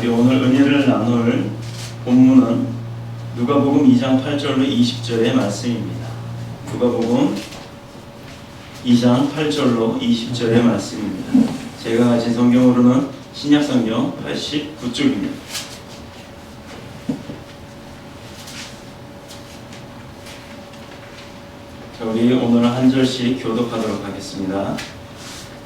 우리 오늘 은혜를 나눌 본문은 누가복음 2장 8절로 20절의 말씀입니다. 누가복음 2장 8절로 20절의 말씀입니다. 제가 가진 성경으로는 신약성경 89쪽입니다. 자, 우리 오늘 한 절씩 교독하도록 하겠습니다.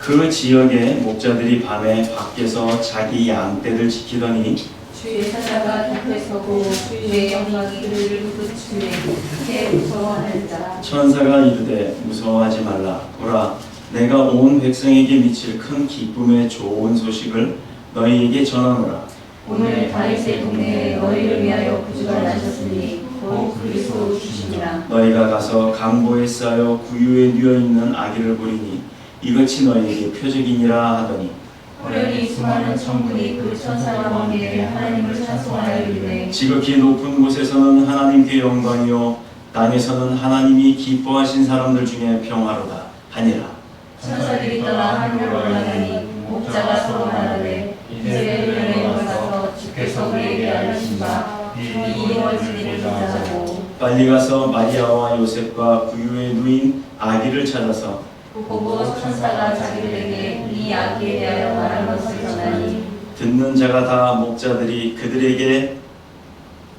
그 지역의 목자들이 밤에 밖에서 자기 양떼를 지키더니 주의 사자가 곁에 서고 주의 영광이 그를 부추에 크게 무서워하는자. 천사가 이르되 무서워하지 말라. 보라, 내가 온 백성에게 미칠 큰 기쁨의 좋은 소식을 너희에게 전하노라. 오늘 다윗의 동네에 너희를 위하여 구주가 나셨으니 곧 그리스도 주시니라. 너희가 가서 강보에 쌓여 구유에 누워있는 아기를 보리니 이것이 너희에게 표적이니라 하더니 호련히 수많은 천군이 그 천사와 함께 하나님을 찬송하여 이르되 지극히 높은 곳에서는 하나님께 영광이요 땅에서는 하나님이 기뻐하신 사람들 중에 평화로다 하니라. 천사들이 떠나 하늘로 올라가니 목자가 서로 말하되 이제 그들의 가서 주께서 우리에게 알리신 바 이루어진 일을 기다하고 빨리 가서 마리아와 요셉과 구유에 누인 아기를 찾아서 보고 천사가 자기들에게 이 아기에 대하여 말한 것을 전하니 듣는 자가 다 목자들이 그들에게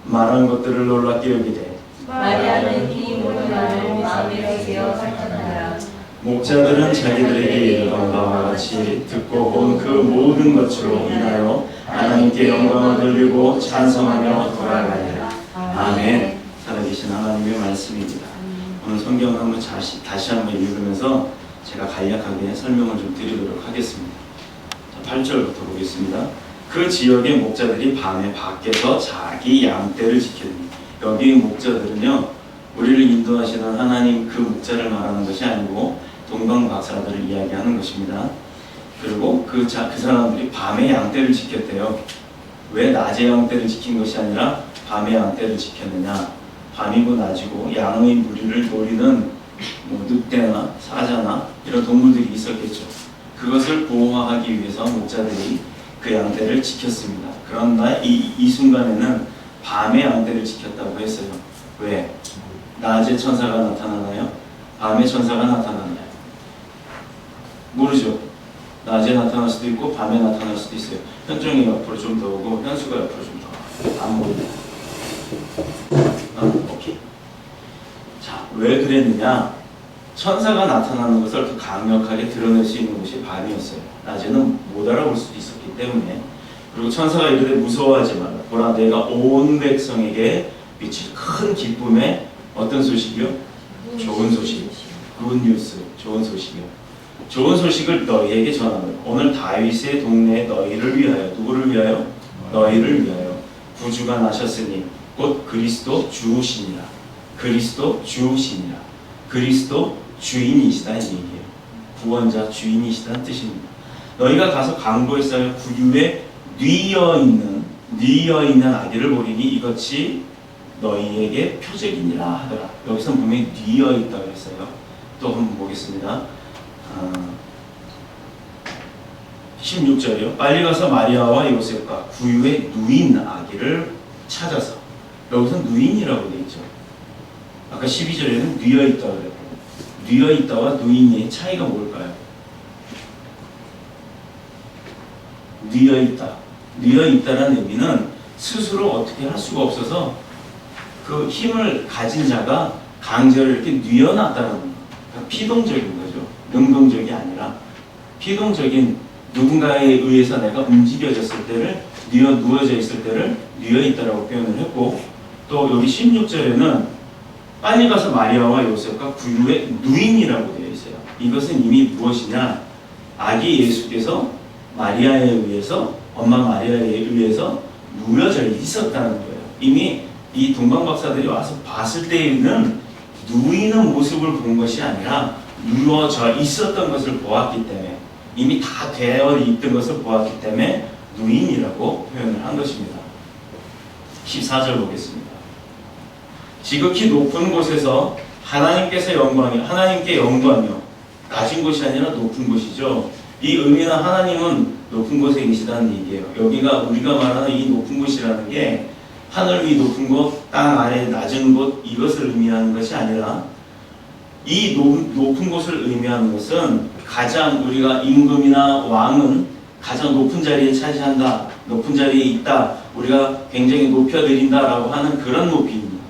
말한 것들을 놀랍게 여기되 마리아는 이 모든 말을 마음에 새겨 살펴나라. 목자들은 자기들에게 이르던 바와 같이 듣고 온 그 모든 것으로 인하여 하나님께 영광을 돌리고 찬송하며 돌아가니라. 아멘. 살아계신 하나님의 말씀입니다. 오늘 성경을 한번 다시 한번 읽으면서 제가 간략하게 설명을 좀 드리도록 하겠습니다. 자, 8절부터 보겠습니다. 그 지역의 목자들이 밤에 밖에서 자기 양떼를 지키더니, 여기 목자들은요 우리를 인도하시는 하나님 그 목자를 말하는 것이 아니고 동방박사들을 이야기하는 것입니다. 그리고 그 사람들이 밤에 양떼를 지켰대요. 왜 낮에 양떼를 지킨 것이 아니라 밤에 양떼를 지켰느냐? 밤이고 낮이고 양의 무리를 노리는 늑대나 사자나 이런 동물들이 있었겠죠. 그것을 보호하기 위해서 목자들이 그 양떼를 지켰습니다. 그러나 이 순간에는 밤에 양떼를 지켰다고 했어요. 왜? 낮에 천사가 나타나나요? 밤에 천사가 나타나나요? 모르죠. 낮에 나타날 수도 있고 밤에 나타날 수도 있어요. 현정이 옆으로 좀 더 오고 현수가 옆으로 좀 더 안 보이네. 오케이. 자, 왜 그랬느냐? 천사가 나타나는 것을 더 강력하게 드러낼 수 있는 것이 밤이었어요. 낮에는 못 알아볼 수도 있었기 때문에. 그리고 천사가 이르되 무서워하지 말라. 보라, 내가 온 백성에게 미칠 큰 기쁨의 어떤 소식이요? 좋은 소식. 굿 뉴스. 좋은 소식이요. 좋은 소식을 너희에게 전하노라. 오늘 다윗의 동네에 너희를 위하여, 누구를 위하여? 너희를 위하여 구주가 나셨으니 곧 그리스도 주시니라. 그리스도 주시니라. 그리스도 주인이시다 이 얘기예요. 구원자 주인이시다는 뜻입니다. 너희가 가서 강보에 쌓여 구유에 뉘어 있는 아기를 보리니 이것이 너희에게 표적이니라 하더라. 여기서 분명히 뉘어 있다고 했어요. 또 한번 보겠습니다. 16절이요. 빨리 가서 마리아와 요셉과 구유에 누인 아기를 찾아서. 여기서 누인이라고 되어 있죠. 아까 12절에는 뉘어 있다고 그랬고, 뉘어 있다와 누인의 차이가 뭘까요? 뉘어 있다. 뉘어 있다라는 의미는 스스로 어떻게 할 수가 없어서 그 힘을 가진 자가 강제로 이렇게 뉘어놨다는 거예요. 그러니까 피동적인 거죠. 능동적이 아니라 피동적인 누군가에 의해서 내가 움직여졌을 때를 누워져 있을 때를 뉘어 있다라고 표현을 했고, 또 여기 16절에는 빨리 가서 마리아와 요셉과 구유에 누인이라고 되어 있어요. 이것은 이미 무엇이냐? 아기 예수께서 마리아에 의해서, 엄마 마리아에 의해서 누워져 있었다는 거예요. 이미 이 동방박사들이 와서 봤을 때에는 누이는 모습을 본 것이 아니라 누워져 있었던 것을 보았기 때문에, 이미 다 되어 있던 것을 보았기 때문에 누인이라고 표현을 한 것입니다. 14절 보겠습니다. 지극히 높은 곳에서 하나님께 영광이요, 낮은 곳이 아니라 높은 곳이죠. 이 의미는 하나님은 높은 곳에 계시다는 얘기예요. 여기가 우리가 말하는 이 높은 곳이라는 게 하늘 위 높은 곳, 땅 아래 낮은 곳 이것을 의미하는 것이 아니라 이 높은 곳을 의미하는 것은 가장 우리가 임금이나 왕은 가장 높은 자리에 차지한다, 높은 자리에 있다, 우리가 굉장히 높여드린다라고 하는 그런 높이입니다.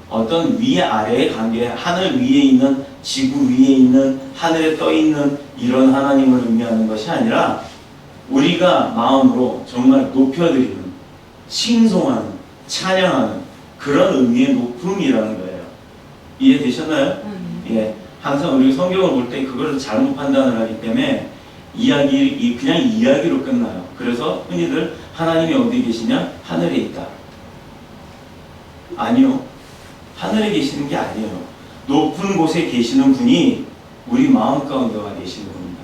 어떤 위아래의 관계, 하늘 위에 있는, 지구 위에 있는, 하늘에 떠 있는 이런 하나님을 의미하는 것이 아니라 우리가 마음으로 정말 높여드리는, 칭송하는, 찬양하는 그런 의미의 높음이라는 거예요. 이해되셨나요? 예, 항상 우리가 성경을 볼 때 그걸 잘못 판단을 하기 때문에 그냥 이야기로 끝나요. 그래서 흔히들 하나님이 어디 계시냐? 하늘에 있다. 아니요. 하늘에 계시는 게 아니에요. 높은 곳에 계시는 분이 우리 마음 가운데 와 계시는 겁니다.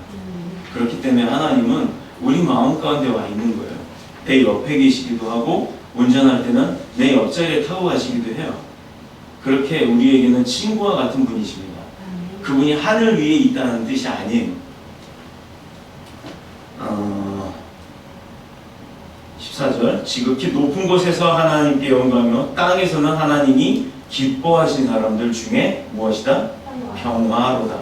그렇기 때문에 하나님은 우리 마음 가운데 와 있는 거예요. 내 옆에 계시기도 하고 운전할 때는 내 옆자리에 타고 가시기도 해요. 그렇게 우리에게는 친구와 같은 분이십니다. 그분이 하늘 위에 있다는 뜻이 아니에요. 14절 지극히 높은 곳에서 하나님께 영광하며 땅에서는 하나님이 기뻐하신 사람들 중에 무엇이다? 평화로다.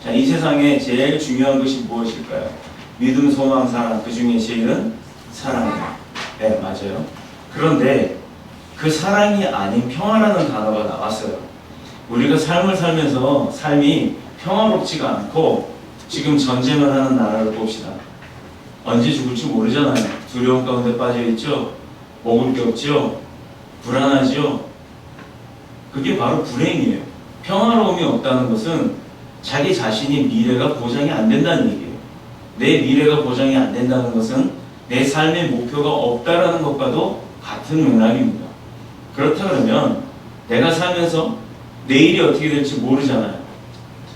자, 이 세상에 제일 중요한 것이 무엇일까요? 믿음, 소망, 사랑. 그 중에 제일은 사랑이에요. 네, 맞아요. 그런데 그 사랑이 아닌 평화라는 단어가 나왔어요. 우리가 삶을 살면서 삶이 평화롭지가 않고 지금 전쟁을 하는 나라를 봅시다. 언제 죽을지 모르잖아요. 두려움 가운데 빠져있죠. 먹을 게 없죠. 불안하죠. 그게 바로 불행이에요. 평화로움이 없다는 것은 자기 자신이 미래가 보장이 안 된다는 얘기예요. 내 미래가 보장이 안 된다는 것은 내 삶의 목표가 없다라는 것과도 같은 맥락입니다. 그렇다 그러면 내가 살면서 내일이 어떻게 될지 모르잖아요.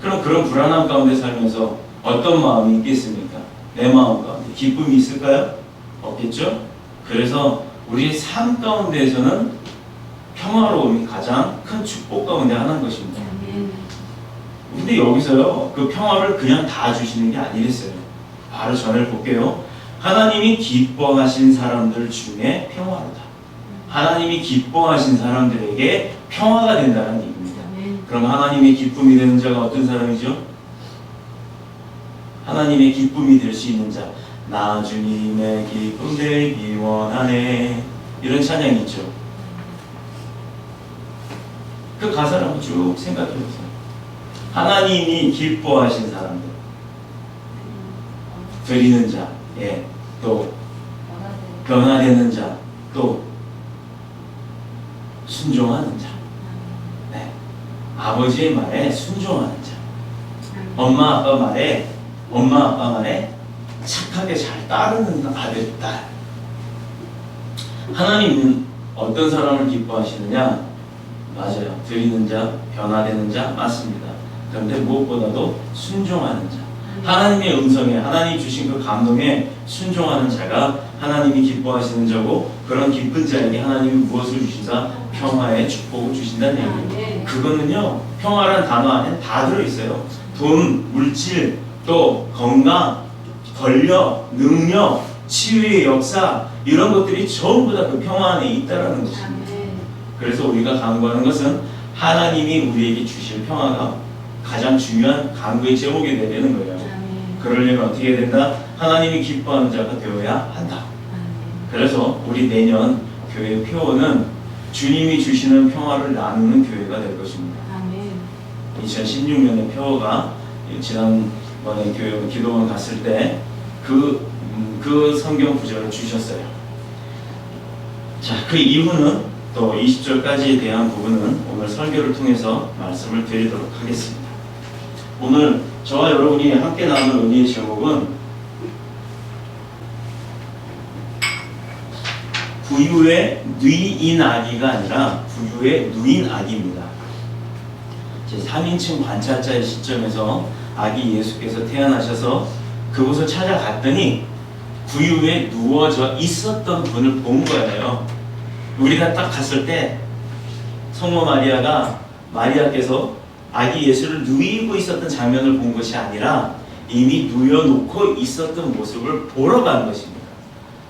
그럼 그런 불안함 가운데 살면서 어떤 마음이 있겠습니까? 내 마음 가운데 기쁨이 있을까요? 없겠죠? 그래서 우리의 삶 가운데에서는 평화로움이 가장 큰 축복 가운데 하나인 것입니다. 근데 여기서요, 그 평화를 그냥 다 주시는 게 아니랬어요. 바로 전을 볼게요. 하나님이 기뻐하신 사람들 중에 평화로다. 하나님이 기뻐하신 사람들에게 평화가 된다는 얘기입니다. 그럼 하나님의 기쁨이 되는 자가 어떤 사람이죠? 하나님의 기쁨이 될 수 있는 자. 나 주님의 기쁨 되기 원하네. 이런 찬양이 있죠. 그 가사를 한번 쭉 생각해 보세요. 하나님이 기뻐하신 사람들, 드리는 자, 예, 또 변화되는 자, 또 순종하는 자, 네, 아버지의 말에 순종하는 자, 엄마 아빠 말에 착하게 잘 따르는 아들, 딸. 하나님은 어떤 사람을 기뻐하시느냐? 맞아요. 드리는 자, 변화되는 자, 맞습니다. 그런데 무엇보다도 순종하는 자. 하나님의 음성에, 하나님 주신 그 감동에 순종하는 자가 하나님이 기뻐하시는 자고, 그런 기쁜 자에게 하나님이 무엇을 주신다? 평화의 축복을 주신다는 얘기예요. 그거는요, 평화라는 단어 안에 다 들어있어요. 돈, 물질, 또 건강, 권력, 능력, 치유의 역사, 이런 것들이 전부 다 그 평화 안에 있다라는 것입니다. 그래서 우리가 간구하는 것은 하나님이 우리에게 주실 평화가 가장 중요한 간구의 제목이 되는 거예요. 그러려면 어떻게 해야 된다? 하나님이 기뻐하는 자가 되어야 한다. 그래서 우리 내년 교회 표어는 주님이 주시는 평화를 나누는 교회가 될 것입니다. 2016년의 표어가 지난번에 교회 기도원 갔을 때 그 성경 구절을 주셨어요. 자, 그 이후는 또 20절까지에 대한 부분은 오늘 설교를 통해서 말씀을 드리도록 하겠습니다. 오늘 저와 여러분이 함께 나눌 은혜의 제목은 구유의 누인아기가 아니라 구유의 누인아기입니다. 제 3인칭 관찰자의 시점에서 아기 예수께서 태어나셔서 그곳을 찾아갔더니 구유에 누워져 있었던 분을 본 거예요. 우리가 딱 갔을 때 성모 마리아께서 아기 예수를 누이고 있었던 장면을 본 것이 아니라 이미 누여놓고 있었던 모습을 보러 가는 것입니다.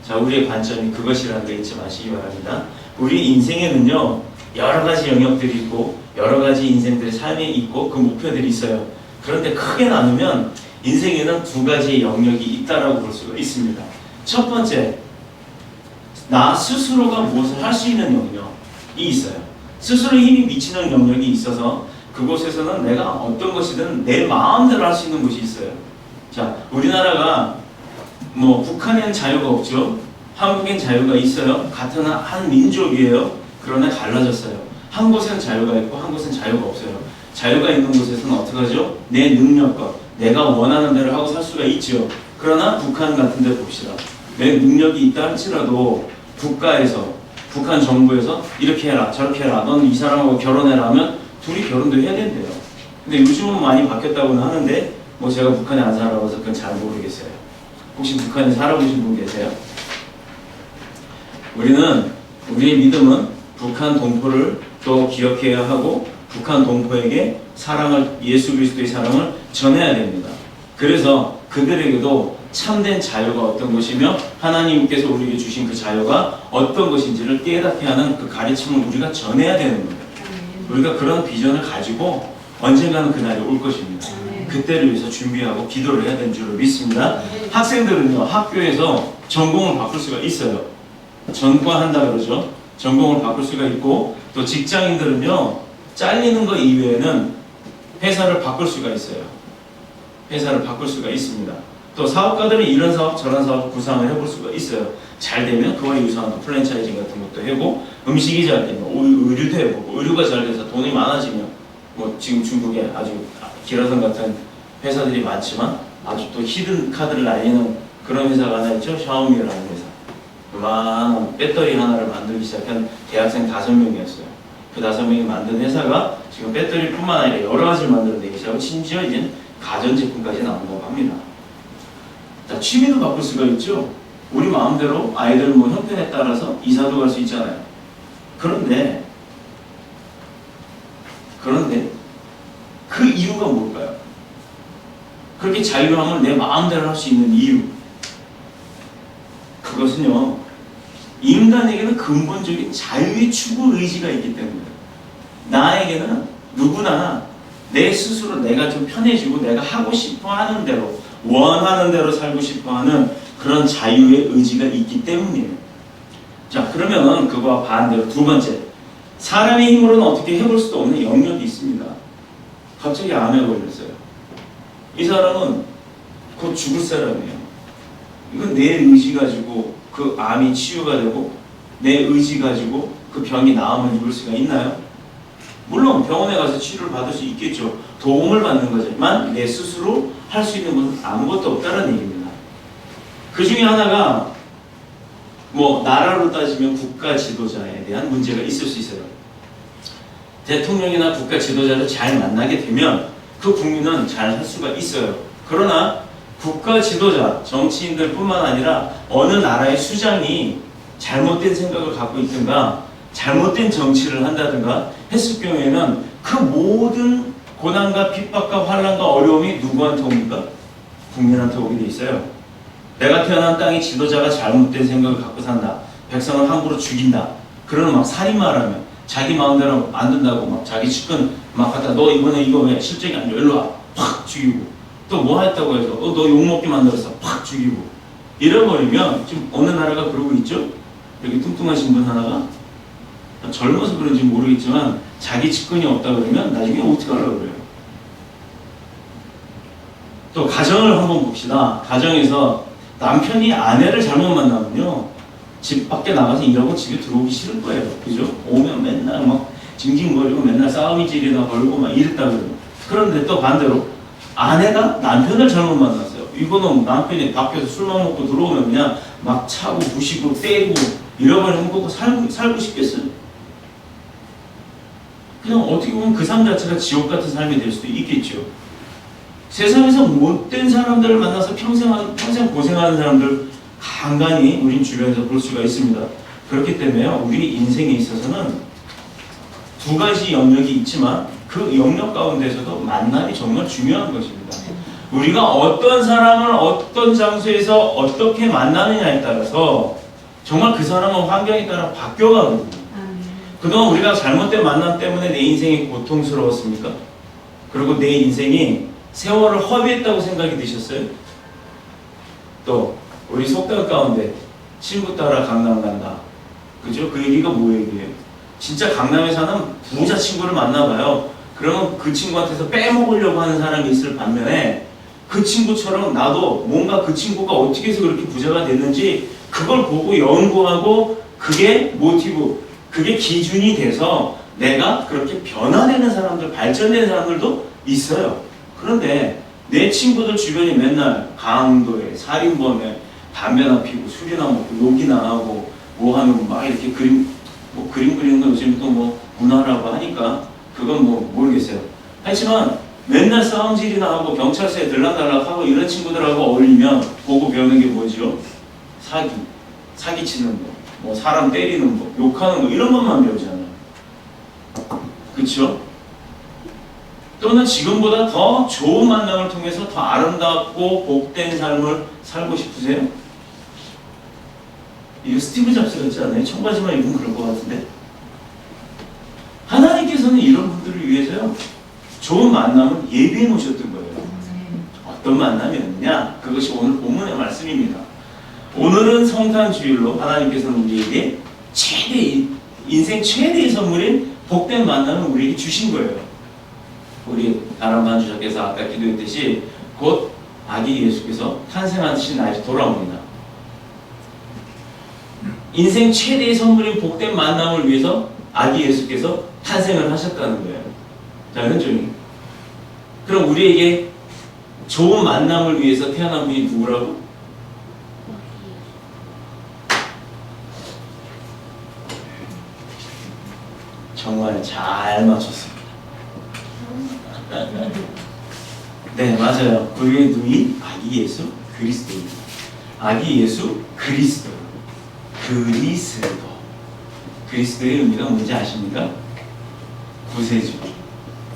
자, 우리의 관점이 그것이라는 걸 잊지 마시기 바랍니다. 우리 인생에는요, 여러 가지 영역들이 있고 여러 가지 인생들의 삶이 있고 그 목표들이 있어요. 그런데 크게 나누면 인생에는 두 가지 영역이 있다라고 볼 수가 있습니다. 첫 번째, 나 스스로가 무엇을 할 수 있는 영역이 있어요. 스스로 힘이 미치는 영역이 있어서 그곳에서는 내가 어떤 것이든 내 마음대로 할 수 있는 곳이 있어요. 자, 우리나라가 북한에는 자유가 없죠. 한국엔 자유가 있어요. 같은 한 민족이에요. 그러나 갈라졌어요. 한 곳은 자유가 있고 한 곳은 자유가 없어요. 자유가 있는 곳에서는 어떻게 하죠? 내 능력과 내가 원하는 대로 하고 살 수가 있죠. 그러나 북한 같은 데 봅시다. 내 능력이 있다 할지라도 국가에서, 북한 정부에서 이렇게 해라 저렇게 해라, 너는 이 사람하고 결혼해라 하면 둘이 결혼도 해야 된대요. 근데 요즘은 많이 바뀌었다고는 하는데 제가 북한에 안 살아봐서 그건 잘 모르겠어요. 혹시 북한에 살아보신 분 계세요? 우리의 믿음은 북한 동포를 또 기억해야 하고 북한 동포에게 사랑을, 예수 그리스도의 사랑을 전해야 됩니다. 그래서 그들에게도 참된 자유가 어떤 것이며 하나님께서 우리에게 주신 그 자유가 어떤 것인지를 깨닫게 하는 그 가르침을 우리가 전해야 되는 거예요. 우리가 그런 비전을 가지고 언젠가는 그날이 올 것입니다. 그때를 위해서 준비하고 기도를 해야 되는 줄로 믿습니다. 학생들은요, 학교에서 전공을 바꿀 수가 있어요. 전과한다 그러죠. 전공을 바꿀 수가 있고, 또 직장인들은요, 잘리는 것 이외에는 회사를 바꿀 수가 있어요. 회사를 바꿀 수가 있습니다. 또 사업가들은 이런 사업 저런 사업 구상을 해볼 수가 있어요. 잘 되면 그와 유사한 프랜차이징 같은 것도 해보고, 음식이 잘 되면 의류도 해보고, 의류가 잘 돼서 돈이 많아지면 지금 중국에 아주 기라성 같은 회사들이 많지만 아주 또 히든 카드를 날리는 그런 회사가 하나 있죠. 샤오미라는 회사. 그만한 배터리 하나를 만들기 시작한 대학생 5명이었어요. 그 5명이 만든 회사가 지금 배터리뿐만 아니라 여러 가지를 만들어내기 시작하고 심지어 이제 가전제품까지 나온다고 합니다. 자, 취미도 바꿀 수가 있죠. 우리 마음대로 아이들 형편에 따라서 이사도 갈 수 있잖아요. 그런데 그 이유가 뭘까요? 그렇게 자유함을 내 마음대로 할 수 있는 이유, 그것은요, 인간에게는 근본적인 자유의 추구 의지가 있기 때문에 나에게는 누구나 내 스스로 내가 좀 편해지고 내가 하고 싶어 하는 대로, 원하는 대로 살고 싶어 하는 그런 자유의 의지가 있기 때문이에요. 자, 그러면 그거와 반대로 두 번째, 사람의 힘으로는 어떻게 해볼 수도 없는 영역이 있습니다. 갑자기 암에 걸렸어요. 이 사람은 곧 죽을 사람이에요. 이건 내 의지 가지고 그 암이 치유가 되고 내 의지 가지고 그 병이 나음을 입을 수가 있나요? 물론 병원에 가서 치료를 받을 수 있겠죠. 도움을 받는 거지만 내 스스로 할 수 있는 것은 아무것도 없다는 얘기입니다. 그 중에 하나가 나라로 따지면 국가 지도자에 대한 문제가 있을 수 있어요. 대통령이나 국가 지도자를 잘 만나게 되면 그 국민은 잘 살 수가 있어요. 그러나 국가 지도자, 정치인들 뿐만 아니라 어느 나라의 수장이 잘못된 생각을 갖고 있든가 잘못된 정치를 한다든가 했을 경우에는 그 모든 고난과 핍박과 환난과 어려움이 누구한테 옵니까? 국민한테 오게 돼 있어요. 내가 태어난 땅의 지도자가 잘못된 생각을 갖고 산다, 백성을 함부로 죽인다, 그러면 살인마를 하면 자기 마음대로 안 된다고 자기 측근 갖다 너 이번에 이거 왜 실적이 안 좋아, 일로 와, 팍 죽이고, 또 뭐 했다고 해서 너 욕먹게 만들었어, 팍 죽이고, 이래버리면 지금 어느 나라가 그러고 있죠? 여기 뚱뚱하신 분 하나가 젊어서 그런지 모르겠지만 자기 측근이 없다 그러면 나중에 어떻게 하려고 그래요. 또 가정을 한번 봅시다. 가정에서 남편이 아내를 잘못 만나면요, 집 밖에 나가서 일하고 집에 들어오기 싫을 거예요. 그죠? 오면 맨날 징징거리고 맨날 싸움이질이나 걸고 이랬다 그래요. 그런데 또 반대로 아내가 남편을 잘못 만났어요. 이거는 남편이 밖에서 술만 먹고 들어오면 그냥 차고 부시고 때리고 잃어버리는 거고 살고 싶겠어요? 그냥 어떻게 보면 그 삶 자체가 지옥 같은 삶이 될 수도 있겠죠. 세상에서 못된 사람들을 만나서 평생 고생하는 사람들 간간히 우린 주변에서 볼 수가 있습니다. 그렇기 때문에 우리 인생에 있어서는 두 가지 영역이 있지만 그 영역 가운데서도 만남이 정말 중요한 것입니다. 우리가 어떤 사람을 어떤 장소에서 어떻게 만나느냐에 따라서 정말 그 사람은 환경에 따라 바뀌어가거든요. 그동안 우리가 잘못된 만남 때문에 내 인생이 고통스러웠습니까? 그리고 내 인생이 세월을 허비했다고 생각이 드셨어요? 또 우리 속담 가운데 친구 따라 강남 간다. 그죠? 그 얘기가 뭐 얘기예요? 진짜 강남에 사는 부자 친구를 만나봐요. 그러면 그 친구한테서 빼먹으려고 하는 사람이 있을 반면에 그 친구처럼 나도 뭔가 그 친구가 어떻게 해서 그렇게 부자가 됐는지 그걸 보고 연구하고 그게 모티브, 그게 기준이 돼서 내가 그렇게 변화되는 사람들, 발전되는 사람들도 있어요. 그런데 내 친구들 주변이 맨날 강도에, 살인범에, 담배나 피고 술이나 먹고 욕이나 하고 뭐 하는 막 이렇게 그림 그리는 거 요즘 또 뭐 문화라고 하니까 그건 뭐 모르겠어요. 하지만 맨날 싸움질이나 하고 경찰서에 들락달락하고 이런 친구들하고 어울리면 보고 배우는 게 뭐죠? 사기치는 거, 뭐 사람 때리는 거, 욕하는 거 이런 것만 배우잖아요. 그렇죠? 또는 지금보다 더 좋은 만남을 통해서 더 아름답고 복된 삶을 살고 싶으세요? 이거 스티브 잡스 같지 않아요? 청바지만 입으면 그럴 것 같은데. 하나님께서는 이런 분들을 위해서요 좋은 만남을 예비해 놓으셨던 거예요. 어떤 만남이었느냐? 그것이 오늘 본문의 말씀입니다. 오늘은 성탄주일로 하나님께서는 우리에게 인생 최대의 선물인 복된 만남을 우리에게 주신 거예요. 우리 다른 반주자께서 아까 기도했듯이 곧 아기 예수께서 탄생하신 날이 돌아옵니다. 인생 최대의 선물인 복된 만남을 위해서 아기 예수께서 탄생을 하셨다는 거예요. 자, 현종이. 그럼 우리에게 좋은 만남을 위해서 태어난 분이 누구라고? 정말 잘 맞췄습니다. 네, 맞아요. 그의 누이 아기 예수 그리스도입니다. 아기 예수 그리스도. 그리스도의 의미가 뭔지 아십니까? 구세주.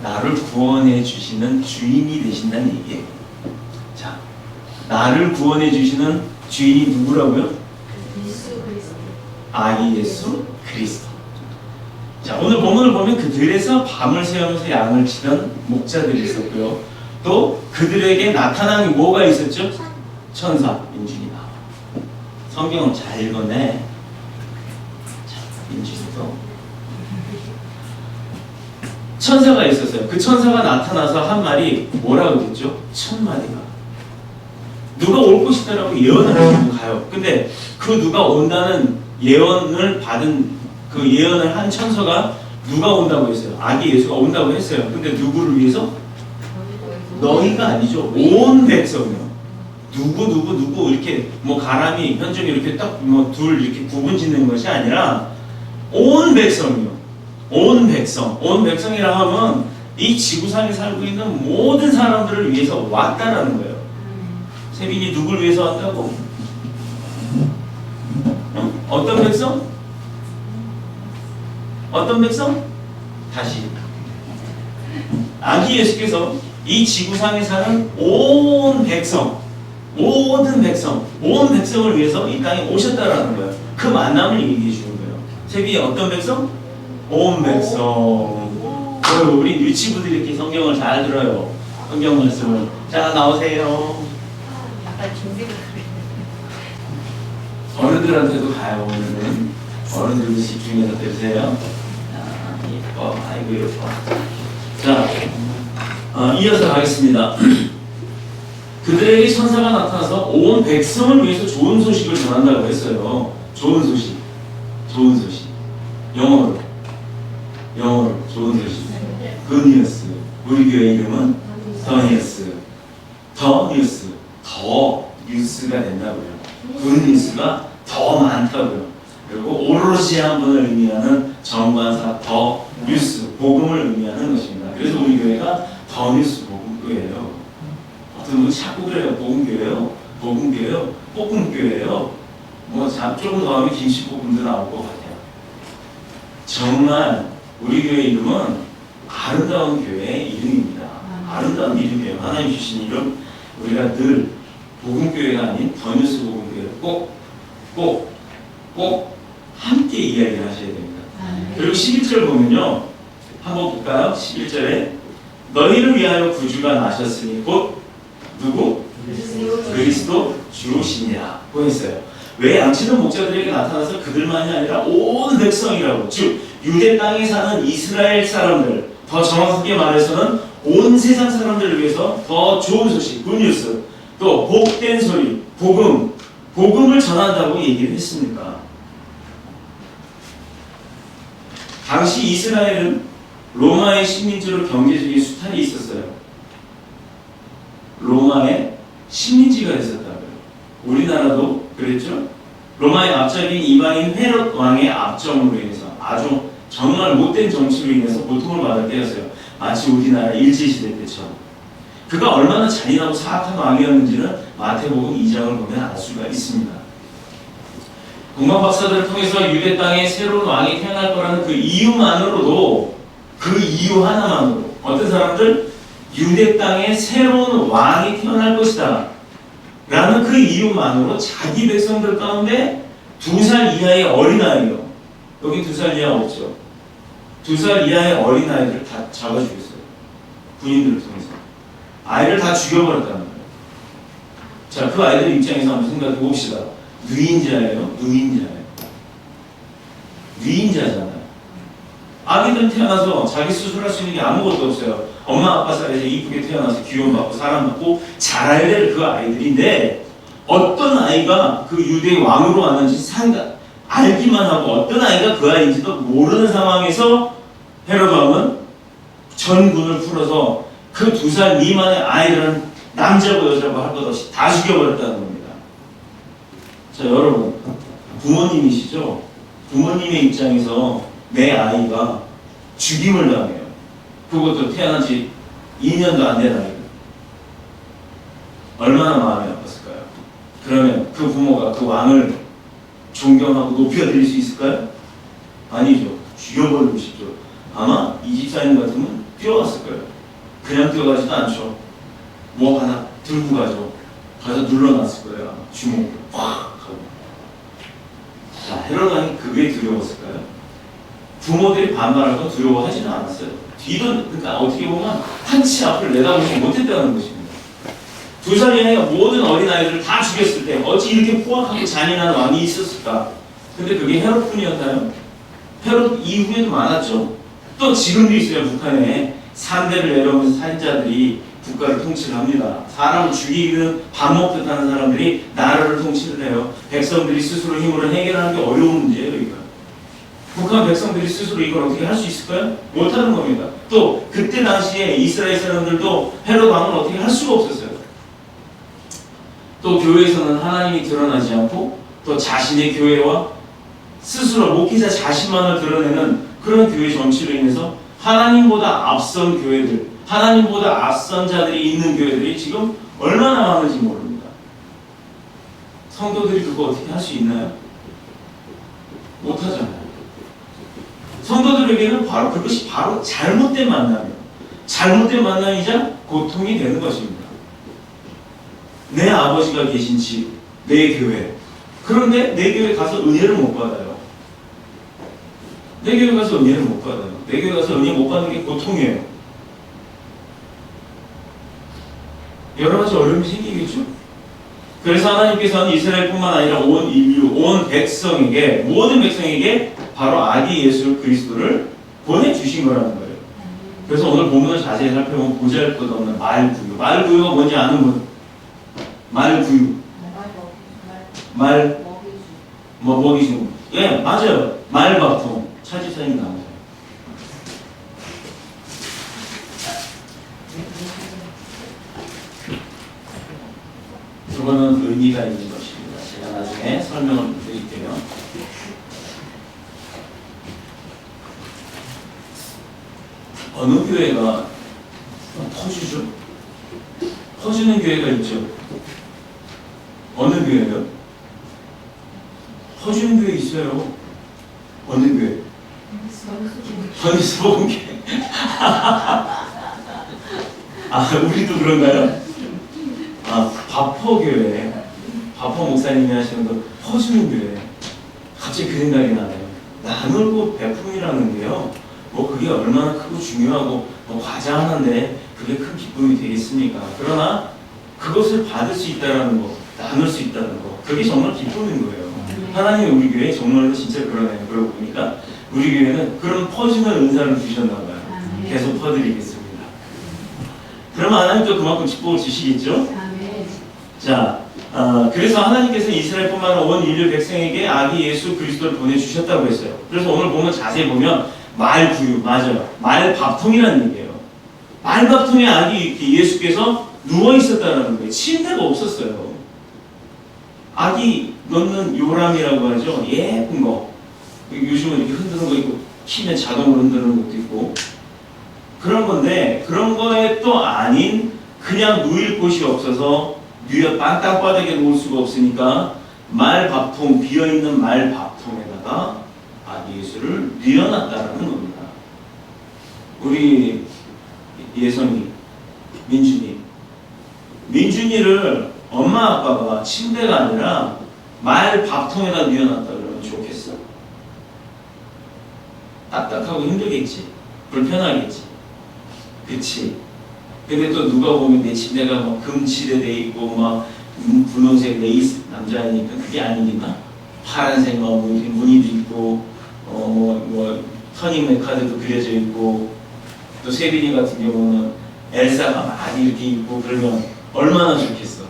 나를 구원해 주시는 주인이 되신다는 얘기예요. 자, 나를 구원해 주시는 주인이 누구라고요? 아기 예수 그리스도. 자, 오늘 본문을 보면 그 들에서 밤을 새우면서 양을 치던 목자들이 있었고요. 또 그들에게 나타난 뭐가 있었죠? 천사 민준이 나와. 성경을 잘 읽어내. 자, 민준이도 천사가 있었어요. 그 천사가 나타나서 한 말이 뭐라고 했죠? 첫 마디가 누가 올 것이다라고 예언을 하고 가요. 근데 그 누가 온다는 예언을 받은 그 예언을 한 천사가 누가 온다고 했어요? 아기 예수가 온다고 했어요. 근데 누구를 위해서? 너희가 아니죠. 온 백성이요. 누구 이렇게 뭐 가람이 현종이 이렇게 딱 뭐 둘 이렇게 구분 짓는 것이 아니라 온 백성이요. 온 백성이라 하면 이 지구상에 살고 있는 모든 사람들을 위해서 왔다라는 거예요. 세빈이 누굴 위해서 왔다고? 어떤 백성? 어떤 백성? 다시 아기 예수께서 이 지구상에 사는 온 백성을 위해서 이 땅에 오셨다라는 거예요. 그 만남을 얘기해 주는 거예요. 세빈이 어떤 백성? 온 백성. 우리 유치부들이 이렇게 성경을 잘 들어요. 성경 말씀을. 자, 나오세요. 어른들한테도 가요. 오늘은 어른들도 집중해서 들으세요. 예뻐. 아이고 예뻐. 자, 이어서 가겠습니다. 그들에게 천사가 나타나서 온 백성을 위해서 좋은 소식을 전한다고 했어요. 좋은 소식. 영어로 좋은 소식. Good news. 우리 교회 이름은 더 뉴스가 된다고요. Good news가 더 많다고요. 그리고 오로지 한 분을 의미하는 정관사 더 뉴스, 복음을 의미하는 것입니다. 그래서 우리 교회가 더 뉴스 복음교회예요. 어떤 분은 자꾸 그래요. 복음교회요. 볶음교회예요. 뭐 조금 더 하면 김치볶음도 나올 것 같아요. 정말 우리 교회 이름은 아름다운 교회의 이름입니다. 아름다운 이름이에요. 하나님 주신 이름. 우리가 늘 복음교회가 아닌 더뉴스 복음교회를 꼭 함께 이야기를 하셔야 됩니다. 그리고 11절 보면요, 한번 볼까요? 11절에 너희를 위하여 구주가 나셨으니 곧 누구? 그리스도 주시니라 보냈어요. 왜 양치는 목자들에게 나타나서 그들만이 아니라 온 백성이라고, 즉 유대 땅에 사는 이스라엘 사람들, 더 정확하게 말해서는 온 세상 사람들을 위해서 더 좋은 소식, 굿뉴스, 또 복된 소리, 복음을 전한다고 얘기를 했습니까? 당시 이스라엘은 로마의 식민지로 경제적인 수탈이 있었어요. 로마의 식민지가 됐었다고요. 우리나라도 그랬죠? 로마의 압작인 이방인 헤롯 왕의 압정으로 인해서 아주 정말 못된 정치로 인해서 고통을 받을 때였어요. 마치 우리나라 일제시대 때처럼. 그가 얼마나 잔인하고 사악한 왕이었는지는 마태복음 2장을 보면 알 수가 있습니다. 동방 박사들을 통해서 유대 땅에 새로운 왕이 태어날 거라는 그 이유만으로도, 그 이유 하나만으로 어떤 사람들 유대 땅에 새로운 왕이 태어날 것이다 라는 그 이유만으로 자기 백성들 가운데 2살 이하의 어린아이요, 여기 2살 이하 없죠, 2살 이하의 어린아이들을 다 잡아 죽였어요. 군인들을 통해서 아이를 다 죽여버렸다는 거예요. 자, 그 아이들 입장에서 한번 생각해 봅시다. 누인자예요? 누인자잖아요. 아기들 태어나서 자기 스스로 할 수 있는 게 아무것도 없어요. 엄마 아빠 사이에서 이쁘게 태어나서 귀여움받고 사랑받고 자라야 될 그 아이들인데, 어떤 아이가 그 유대의 왕으로 왔는지 알기만 하고 어떤 아이가 그 아이인지도 모르는 상황에서 헤롯 왕은 전군을 풀어서 그 2살 미만의 아이들은 남자고 여자고 할 것 없이 다 죽여버렸다는 겁니다. 자, 여러분, 부모님이시죠? 부모님의 입장에서 내 아이가 죽임을 당해요. 그것도 태어난 지 2년도 안 된 아이가. 얼마나 마음이 아팠을까요? 그러면 그 부모가 그 왕을 존경하고 높여드릴 수 있을까요? 아니죠. 죽여버리고 싶죠. 아마 이 집사님 같으면 뛰어왔을 거예요. 그냥 뛰어가지도 않죠. 뭐 하나 들고 가죠. 가서 눌러놨을 거예요. 아마 주먹으로 팍 하고. 자, 헤롯 왕이 그게 두려웠을까요? 부모들이 반발하고 두려워하지는 않았어요. 그러니까 어떻게 보면 한치 앞을 내다보지 못했다는 것입니다. 2살 이하의 모든 어린아이들을 다 죽였을 때 어찌 이렇게 포악하고 잔인한 왕이 있었을까? 근데 그게 헤롯뿐이었나요? 헤롯 이후에도 많았죠. 또 지금도 있어요. 북한에 산대를 내려오면서 살인자들이 국가를 통치를 합니다. 사람을 죽이는 밥 먹듯 하는 사람들이 나라를 통치를 해요. 백성들이 스스로 힘으로 해결하는 게 어려운 문제예요. 이거. 북한 백성들이 스스로 이걸 어떻게 할 수 있을까요? 못하는 겁니다. 또 그때 당시에 이스라엘 사람들도 헤롯 왕을 어떻게 할 수가 없었어요. 또 교회에서는 하나님이 드러나지 않고 또 자신의 교회와 스스로 목회자 자신만을 드러내는 그런 교회 정치로 인해서 하나님보다 앞선 교회들, 하나님보다 앞선 자들이 있는 교회들이 지금 얼마나 많은지 모릅니다. 성도들이 그거 어떻게 할 수 있나요? 못하잖아요. 성도들에게는 바로 그것이 바로 잘못된 만남이자 고통이 되는 것입니다. 내 아버지가 계신 집, 내 교회. 그런데 내 교회 가서 은혜를 못 받아요. 내 교회 가서 은혜를 못 받아요. 내 교회 가서 은혜 못 받는 게 고통이에요. 여러 가지 어려움이 생기겠죠? 그래서 하나님께서는 이스라엘뿐만 아니라 온 인류, 온 백성에게, 모든 백성에게 바로 아기 예수 그리스도를 보내주신 거라는 거예요. 그래서 오늘 본문을 자세히 살펴보면 보잘것없는 말구유. 말구유가 뭔지 아는 분? 말구유. 먹이주는 거. 예, 맞아요. 말밥통. 차지사님 나오세요. 그거는 의미가 있는 것입니다. 제가 나중에 설명을 드릴게요. 어느 교회가 퍼주죠? 퍼주는 교회가 있죠. 어느 교회요? 퍼주는 교회 있어요. 어느 교회? 전수복음교회. 아, 우리도 그런가요? 아, 바퍼교회, 바퍼 목사님이 하시는 그 퍼주는 교회. 갑자기 그 생각이 나네요. 나누고 베품이라는 게요. 뭐 그게 얼마나 크고 중요하고 뭐 과장하는데 그게 큰 기쁨이 되겠습니까? 그러나 그것을 받을 수 있다는 거, 나눌 수 있다는 거, 그게 정말 기쁨인 거예요. 하나님이 우리 교회에 정말로 진짜 그러네요. 그러고 보니까 우리 교회는 그런 퍼주는 은사를 주셨나 봐요. 계속 퍼드리겠습니다. 그러면 하나님도 그만큼 축복을 주시겠죠? 자, 그래서 하나님께서 이스라엘뿐만 아니라 온 인류 백성에게 아기 예수 그리스도를 보내주셨다고 했어요. 그래서 오늘 보면 자세히 보면 말구유, 맞아요. 말밥통이라는 얘기예요. 말밥통에 아기 예수께서 누워 있었다는 거예요. 침대가 없었어요. 아기 넣는 요람이라고 하죠. 예쁜 거. 요즘은 이렇게 흔드는 거 있고 키면 자동으로 흔드는 것도 있고 그런 건데 그런 거에 또 아닌 그냥 누일 곳이 없어서 땅바닥에 놓을 수가 없으니까 말밥통, 비어있는 말밥통에다가 아기 예수를 뉘어놨다는 겁니다. 우리 예선이, 민준이를 엄마 아빠가 침대가 아니라 말밥통에다 뉘어놨다 그러면 좋겠어? 딱딱하고 힘들겠지? 불편하겠지? 그치? 근데 또 누가 보면 내 침대가 막 금칠에 돼 있고 막 분홍색 레이스 남자니까 그게 아니겠나? 파란색 막 무늬도 있고 터닝 메카드도 그려져 있고 또 세빈이 같은 경우는 엘사가 많이 이렇게 있고 그러면 얼마나 좋겠어.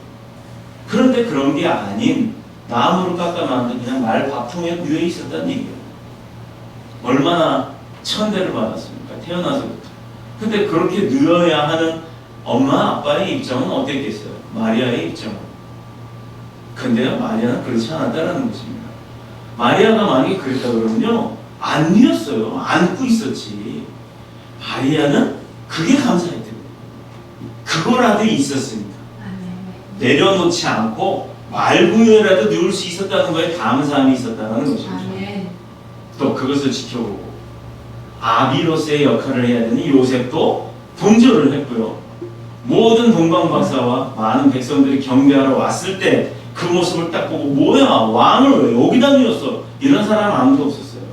그런데 그런 게 아닌 나무로 깎아 만든 그냥 말밥통에 누워 있었다는 얘기예요. 얼마나 천대를 받았습니까? 태어나서부터. 근데 그렇게 누워야 하는 엄마 아빠의 입장은 어땠겠어요? 마리아의 입장은. 근데요, 마리아는 그렇지 않았다는 것입니다. 마리아가 만약에 그랬다 그러면요, 안 누웠어요. 안고 있었지. 마리아는 그게 감사했대요. 그거라도 있었으니까. 내려놓지 않고 말구유라도 누울 수 있었다는 거에 감사함이 있었다는 것입니다. 또 그것을 지켜보고 아비로서의 역할을 해야 되는 요셉도 동조를 했고요. 모든 동방박사와 많은 백성들이 경배하러 왔을 때 그 모습을 딱 보고 뭐야 왕을 왜 여기다 뉘었어? 이런 사람 아무도 없었어요.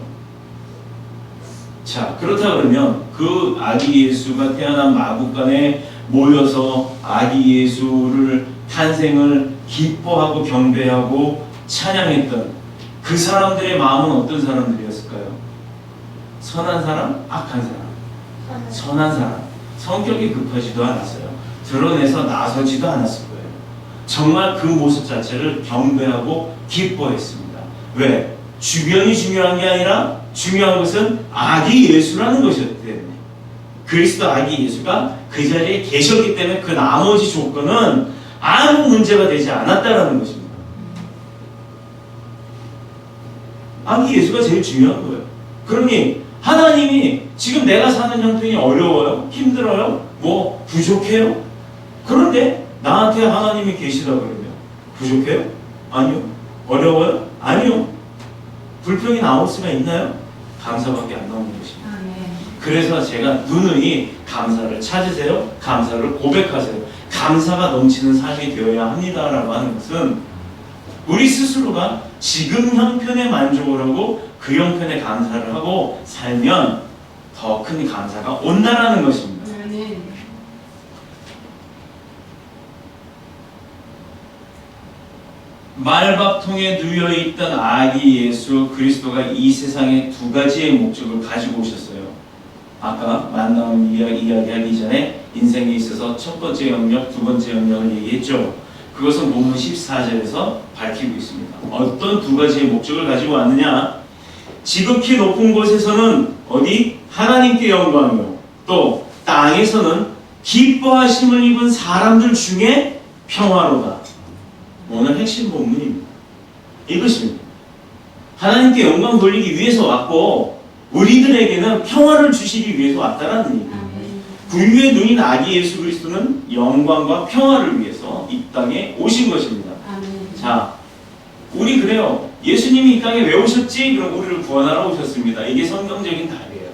자, 그렇다 그러면 그 아기 예수가 태어난 마국간에 모여서 아기 예수를 탄생을 기뻐하고 경배하고 찬양했던 그 사람들의 마음은 어떤 사람들이었을까요? 선한 사람? 악한 사람? 선한 사람. 성격이 급하지도 않았어요. 드러내서 나서지도 않았을 거예요. 정말 그 모습 자체를 경배하고 기뻐했습니다. 왜? 주변이 중요한 게 아니라 중요한 것은 아기 예수라는 것이었기 때문에 그리스도 아기 예수가 그 자리에 계셨기 때문에 그 나머지 조건은 아무 문제가 되지 않았다는 것입니다. 아기 예수가 제일 중요한 거예요. 그러니 하나님이 지금 내가 사는 형편이 어려워요? 힘들어요? 뭐 부족해요? 그런데 나한테 하나님이 계시다 그러면 부족해요? 아니요. 어려워요? 아니요. 불평이 나올 수가 있나요? 감사밖에 안 나오는 것입니다. 그래서 제가 누누이 감사를 찾으세요. 감사를 고백하세요. 감사가 넘치는 삶이 되어야 합니다라고 하는 것은 우리 스스로가 지금 형편에 만족을 하고 그 형편에 감사를 하고 살면 더 큰 감사가 온다라는 것입니다. 말밥통에 누워있던 아기 예수 그리스도가 이 세상에 두 가지의 목적을 가지고 오셨어요. 아까 만나온 이야기하기 전에 인생에 있어서 첫 번째 영역, 두 번째 영역을 얘기했죠. 그것은 본문 14절에서 밝히고 있습니다. 어떤 두 가지의 목적을 가지고 왔느냐? 지극히 높은 곳에서는 어디? 하나님께 영광이요. 또 땅에서는 기뻐하심을 입은 사람들 중에 평화로다. 오늘 핵심 본문입니다. 이것입니다. 하나님께 영광 돌리기 위해서 왔고 우리들에게는 평화를 주시기 위해서 왔다라는 얘기입니다. 구유의 눈인 아기 예수 그리스도는 영광과 평화를 위해서 이 땅에 오신 것입니다. 자, 우리 그래요. 예수님이 이 땅에 왜 오셨지? 그럼 우리를 구원하러 오셨습니다. 이게 성경적인 답이에요.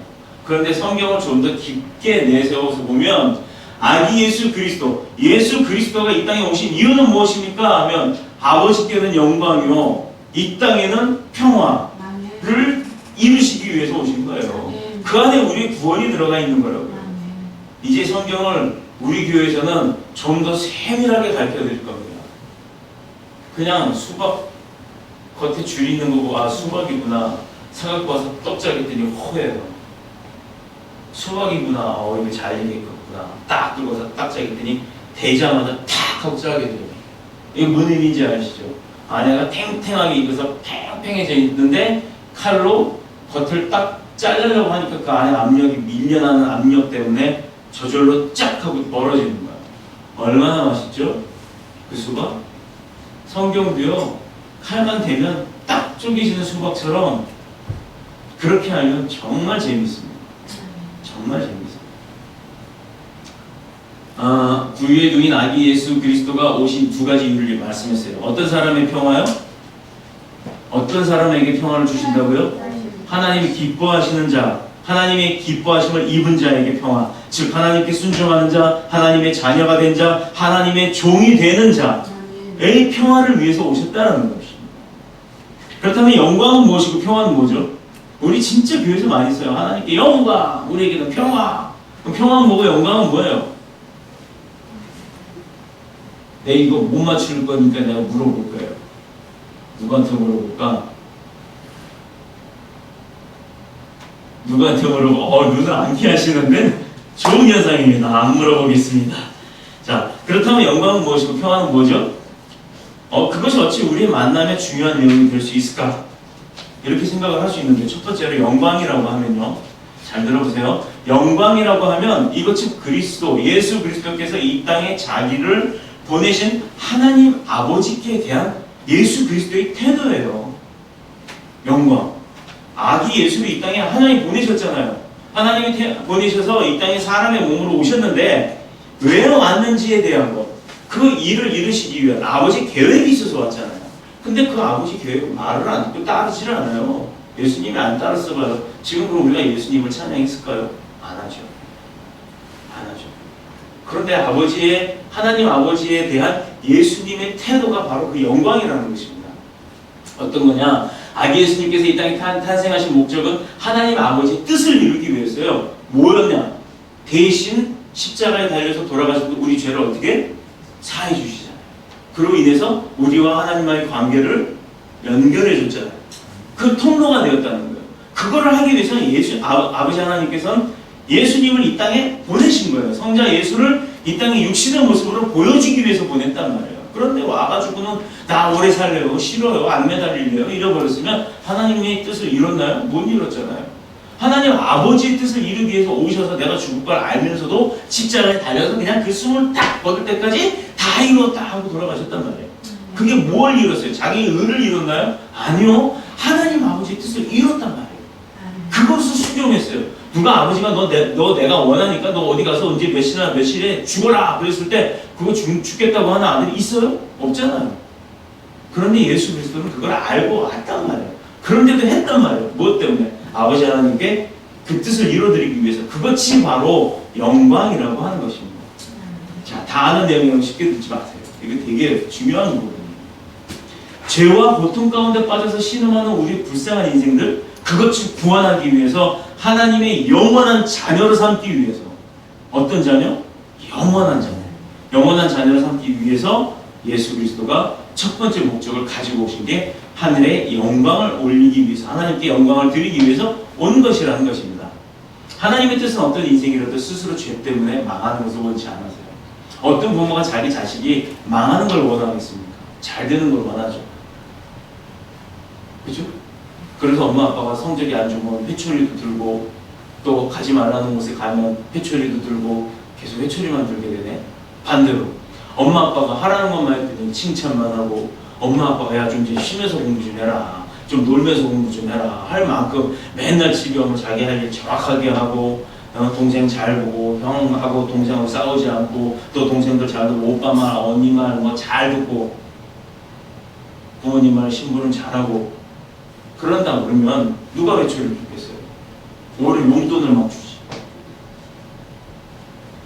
그런데 성경을 좀 더 깊게 내세워서 보면 아기 예수 그리스도, 예수 그리스도가 이 땅에 오신 이유는 무엇입니까? 하면 아버지께는 영광이요 이 땅에는 평화를 이루시기 위해서 오신 거예요. 그 안에 우리의 구원이 들어가 있는 거라고요. 이제 성경을 우리 교회에서는 좀 더 세밀하게 가르쳐드릴 겁니다. 그냥 수박 겉에 줄 있는 거 보고 아 수박이구나 사갖고 와서 떡 짜겠더니 허해요. 수박이구나 이거 잘 익었구나 딱 들고서 딱 짜겠더니 대자마자 탁 하고 짜게 돼요. 이게 뭔 의미인지 아시죠? 안에가 탱탱하게 익어서 팽팽해져 있는데 칼로 겉을 딱 자르려고 하니까 그 안에 압력이 밀려나는 압력 때문에 저절로 쫙 하고 멀어지는 거야. 얼마나 맛있죠? 그 수박? 성경도요 칼만 대면 딱 쪼개지는 수박처럼 그렇게 하면 정말 재밌습니다. 정말 재밌습니다. 구유의 누인 아기 예수 그리스도가 오신 두 가지 이유를 말씀했어요. 어떤 사람의 평화요? 어떤 사람에게 평화를 주신다고요? 하나님이 기뻐하시는 자, 하나님의 기뻐하심을 입은 자에게 평화, 즉 하나님께 순종하는 자, 하나님의 자녀가 된 자, 하나님의 종이 되는 자의 평화를 위해서 오셨다는 것입니다. 그렇다면 영광은 무엇이고 평화는 뭐죠? 우리 진짜 교회에서 많이 써요. 하나님께 영광, 우리에게는 평화. 그럼 평화는 뭐고 영광은 뭐예요? 내 이거 못 맞출 거니까 내가 물어볼 거예요. 누구한테 물어볼까? 누구한테 물어보? 눈을 안 피하시는데 좋은 현상입니다. 안 물어보겠습니다. 자, 그렇다면 영광은 무엇이고 평화는 뭐죠? 그것이 어찌 우리의 만남의 중요한 내용이 될 수 있을까? 이렇게 생각을 할 수 있는데 첫 번째로 영광이라고 하면요. 잘 들어보세요. 영광이라고 하면 이것 즉 그리스도, 예수 그리스도께서 이 땅에 자기를 보내신 하나님 아버지께 대한 예수 그리스도의 태도예요. 영광. 아기 예수를 이 땅에 하나님이 보내셨잖아요. 하나님이 보내셔서 이 땅에 사람의 몸으로 오셨는데 왜 왔는지에 대한 것, 그 일을 이루시기 위한 아버지 계획이 있어서 왔잖아요. 근데 그 아버지 계획은 말을 안 듣고 따르질 않아요. 예수님이 안 따랐어 봐요. 지금 그럼 우리가 예수님을 찬양했을까요? 안 하죠. 안 하죠. 그런데 하나님 아버지에 대한 예수님의 태도가 바로 그 영광이라는 것입니다. 어떤 거냐? 아기 예수님께서 이 땅에 탄생하신 목적은 하나님 아버지의 뜻을 이루기 위해서요. 뭐였냐? 대신 십자가에 달려서 돌아가셔서 우리 죄를 어떻게? 사해 주시잖아요. 그로 인해서 우리와 하나님과의 관계를 연결해 줬잖아요. 그 통로가 되었다는 거예요. 그거를 하기 위해서는 아버지 하나님께서는 예수님을 이 땅에 보내신 거예요. 성자 예수를 이 땅에 육신의 모습으로 보여주기 위해서 보냈단 말이에요. 그런데 와가지고는 나 오래 살래요, 싫어요, 안 매달릴래요 이러버렸으면 하나님의 뜻을 이뤘나요? 못 이뤘잖아요. 하나님 아버지의 뜻을 이루기 위해서 오셔서 내가 죽을 걸 알면서도 십자가에 달려서 그냥 그 숨을 딱 뻗을 때까지 다 이뤘다 하고 돌아가셨단 말이에요. 그게 뭘 이뤘어요? 자기 의를 이뤘나요? 아니요. 하나님 아버지의 뜻을 이뤘단 말이에요. 그것을 수용했어요. 누가 아버지가 너 내가 원하니까 너 어디 가서 언제 몇 시나 며칠에 죽어라 그랬을 때 그거 죽겠다고 하는 아들이 있어요? 없잖아요. 그런데 예수 그리스도는 그걸 알고 왔단 말이에요. 그런데도 했단 말이에요. 무엇 때문에? 아버지 하나님께 그 뜻을 이뤄드리기 위해서. 그것이 바로 영광이라고 하는 것입니다. 자, 다 아는 내용이라고 쉽게 듣지 마세요. 이게 되게 중요한 부분이에요. 죄와 고통 가운데 빠져서 신음하는 우리 불쌍한 인생들, 그것을 구원하기 위해서 하나님의 영원한 자녀로 삼기 위해서. 어떤 자녀? 영원한 자녀. 영원한 자녀로 삼기 위해서 예수 그리스도가 첫 번째 목적을 가지고 오신 게 하늘의 영광을 올리기 위해서, 하나님께 영광을 드리기 위해서 온 것이라는 것입니다. 하나님의 뜻은 어떤 인생이라도 스스로 죄 때문에 망하는 것을 원치 않으세요. 어떤 부모가 자기 자식이 망하는 걸 원하겠습니까? 잘 되는 걸 원하죠. 그죠? 그래서 엄마 아빠가 성적이 안 좋으면 회초리도 들고, 또 가지 말라는 곳에 가면 회초리도 들고 계속 회초리만 들게 되네. 반대로 엄마 아빠가 하라는 것만 했더니 칭찬만 하고, 엄마 아빠가 야 좀 쉬면서 공부 좀 해라, 좀 놀면서 공부 좀 해라 할 만큼 맨날 집에 오면 자기 할 일 정확하게 하고, 동생 잘 보고, 형하고 동생하고 싸우지 않고, 또 동생들 잘 듣고, 오빠 말 언니 말 뭐 잘 듣고, 부모님 말 신부는 잘하고, 그런다 그러면 누가 회초리를 줬겠어요? 오히려 용돈을 막 주지.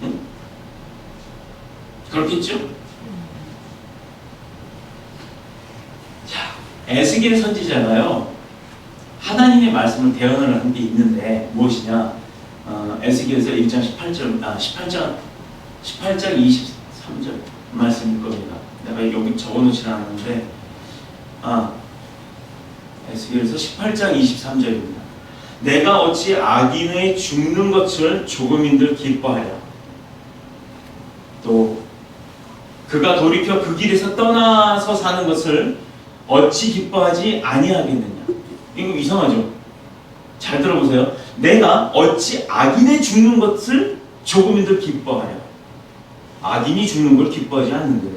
응? 그렇겠죠? 자, 에스겔 선지자가요, 하나님의 말씀을 대언을 한 게 있는데 무엇이냐? 에스겔에서 1장 18장 23절 말씀일 겁니다. 내가 여기 적어놓지 않았는데, 에스겔에서 18장 23절입니다. 내가 어찌 악인의 죽는 것을 조금인들 기뻐하랴. 또 그가 돌이켜 그 길에서 떠나서 사는 것을 어찌 기뻐하지 아니하겠느냐. 이거 이상하죠? 잘 들어보세요. 내가 어찌 악인의 죽는 것을 조금인들 기뻐하랴. 악인이 죽는 걸 기뻐하지 않는데요.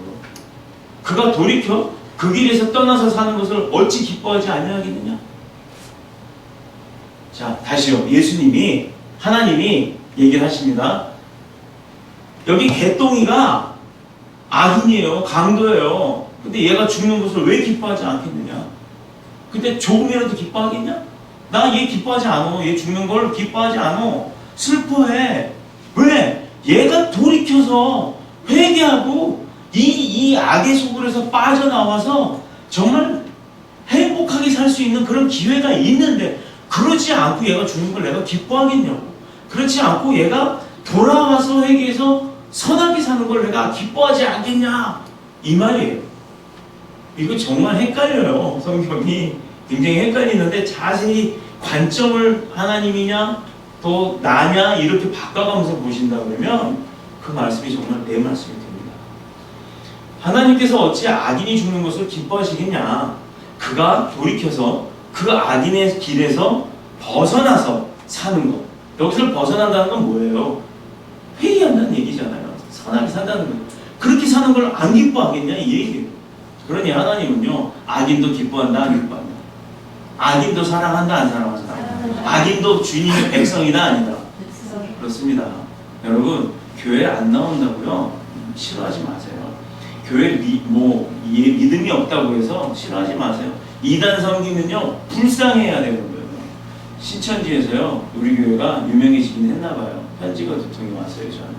그가 돌이켜 그 길에서 떠나서 사는 것을 어찌 기뻐하지 아니하겠느냐. 자, 다시요. 예수님이, 하나님이 얘기를 하십니다. 여기 개똥이가 악인이에요. 강도예요. 근데 얘가 죽는 것을 왜 기뻐하지 않겠느냐? 근데 조금이라도 기뻐하겠냐? 나 얘 기뻐하지 않아. 얘 죽는 걸 기뻐하지 않아. 슬퍼해. 왜? 얘가 돌이켜서 회개하고 이 악의 소굴에서 빠져나와서 정말 행복하게 살 수 있는 그런 기회가 있는데, 그러지 않고 얘가 죽는 걸 내가 기뻐하겠냐고. 그렇지 않고 얘가 돌아와서 회개해서 선하게 사는 걸 내가 기뻐하지 않겠냐, 이 말이에요. 이거 정말 헷갈려요. 성경이 굉장히 헷갈리는데, 자세히 관점을 하나님이냐 또 나냐 이렇게 바꿔가면서 보신다 그러면 그 말씀이 정말 내 말씀이 됩니다. 하나님께서 어찌 악인이 죽는 것을 기뻐하시겠냐? 그가 돌이켜서 그 악인의 길에서 벗어나서 사는 것. 여기서 벗어난다는 건 뭐예요? 회개한다는 얘기잖아요. 선하게 산다는 거예요. 그렇게 사는 걸 안 기뻐하겠냐, 이 얘기예요. 그러니 하나님은요, 악인도 기뻐한다, 안 기뻐한다? 악인도 사랑한다, 안 사랑한다? 악인도 주님의 백성이다, 아니다? 그렇습니다. 여러분, 교회 안 나온다고요? 싫어하지 마세요. 교회 믿음이 없다고 해서 싫어하지 마세요. 이단 섬기면요, 불쌍해야 되는 거예요. 신천지에서요, 우리 교회가 유명해지긴 했나봐요. 편지가 두통이 왔어요, 저한테.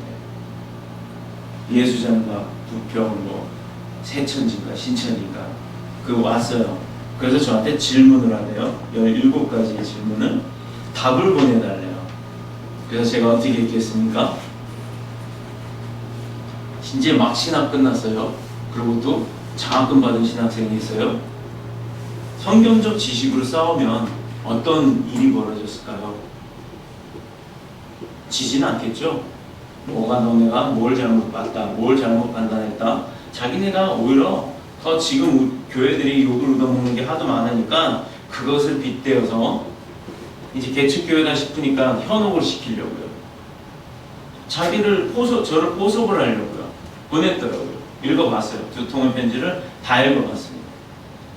예수장과 부평, 세천지인가 신천지인가 그거 왔어요. 그래서 저한테 질문을 하래요. 17가지의 질문을 답을 보내달래요. 그래서 제가 어떻게 했겠습니까? 이제 막 신학 끝났어요. 그리고 또 장학금 받은 신학생이 있어요. 성경적 지식으로 싸우면 어떤 일이 벌어졌을까요? 지진 않겠죠? 뭐가 너네가 뭘 잘못 봤다, 뭘 잘못 판단했다. 자기네가 오히려 더 지금 교회들이 욕을 얻어먹는 게 하도 많으니까 그것을 빗대어서 이제 개척교회다 싶으니까 현혹을 시키려고요. 저를 포섭을 하려고요. 보냈더라고요. 읽어봤어요. 2통의 편지를 다 읽어봤습니다.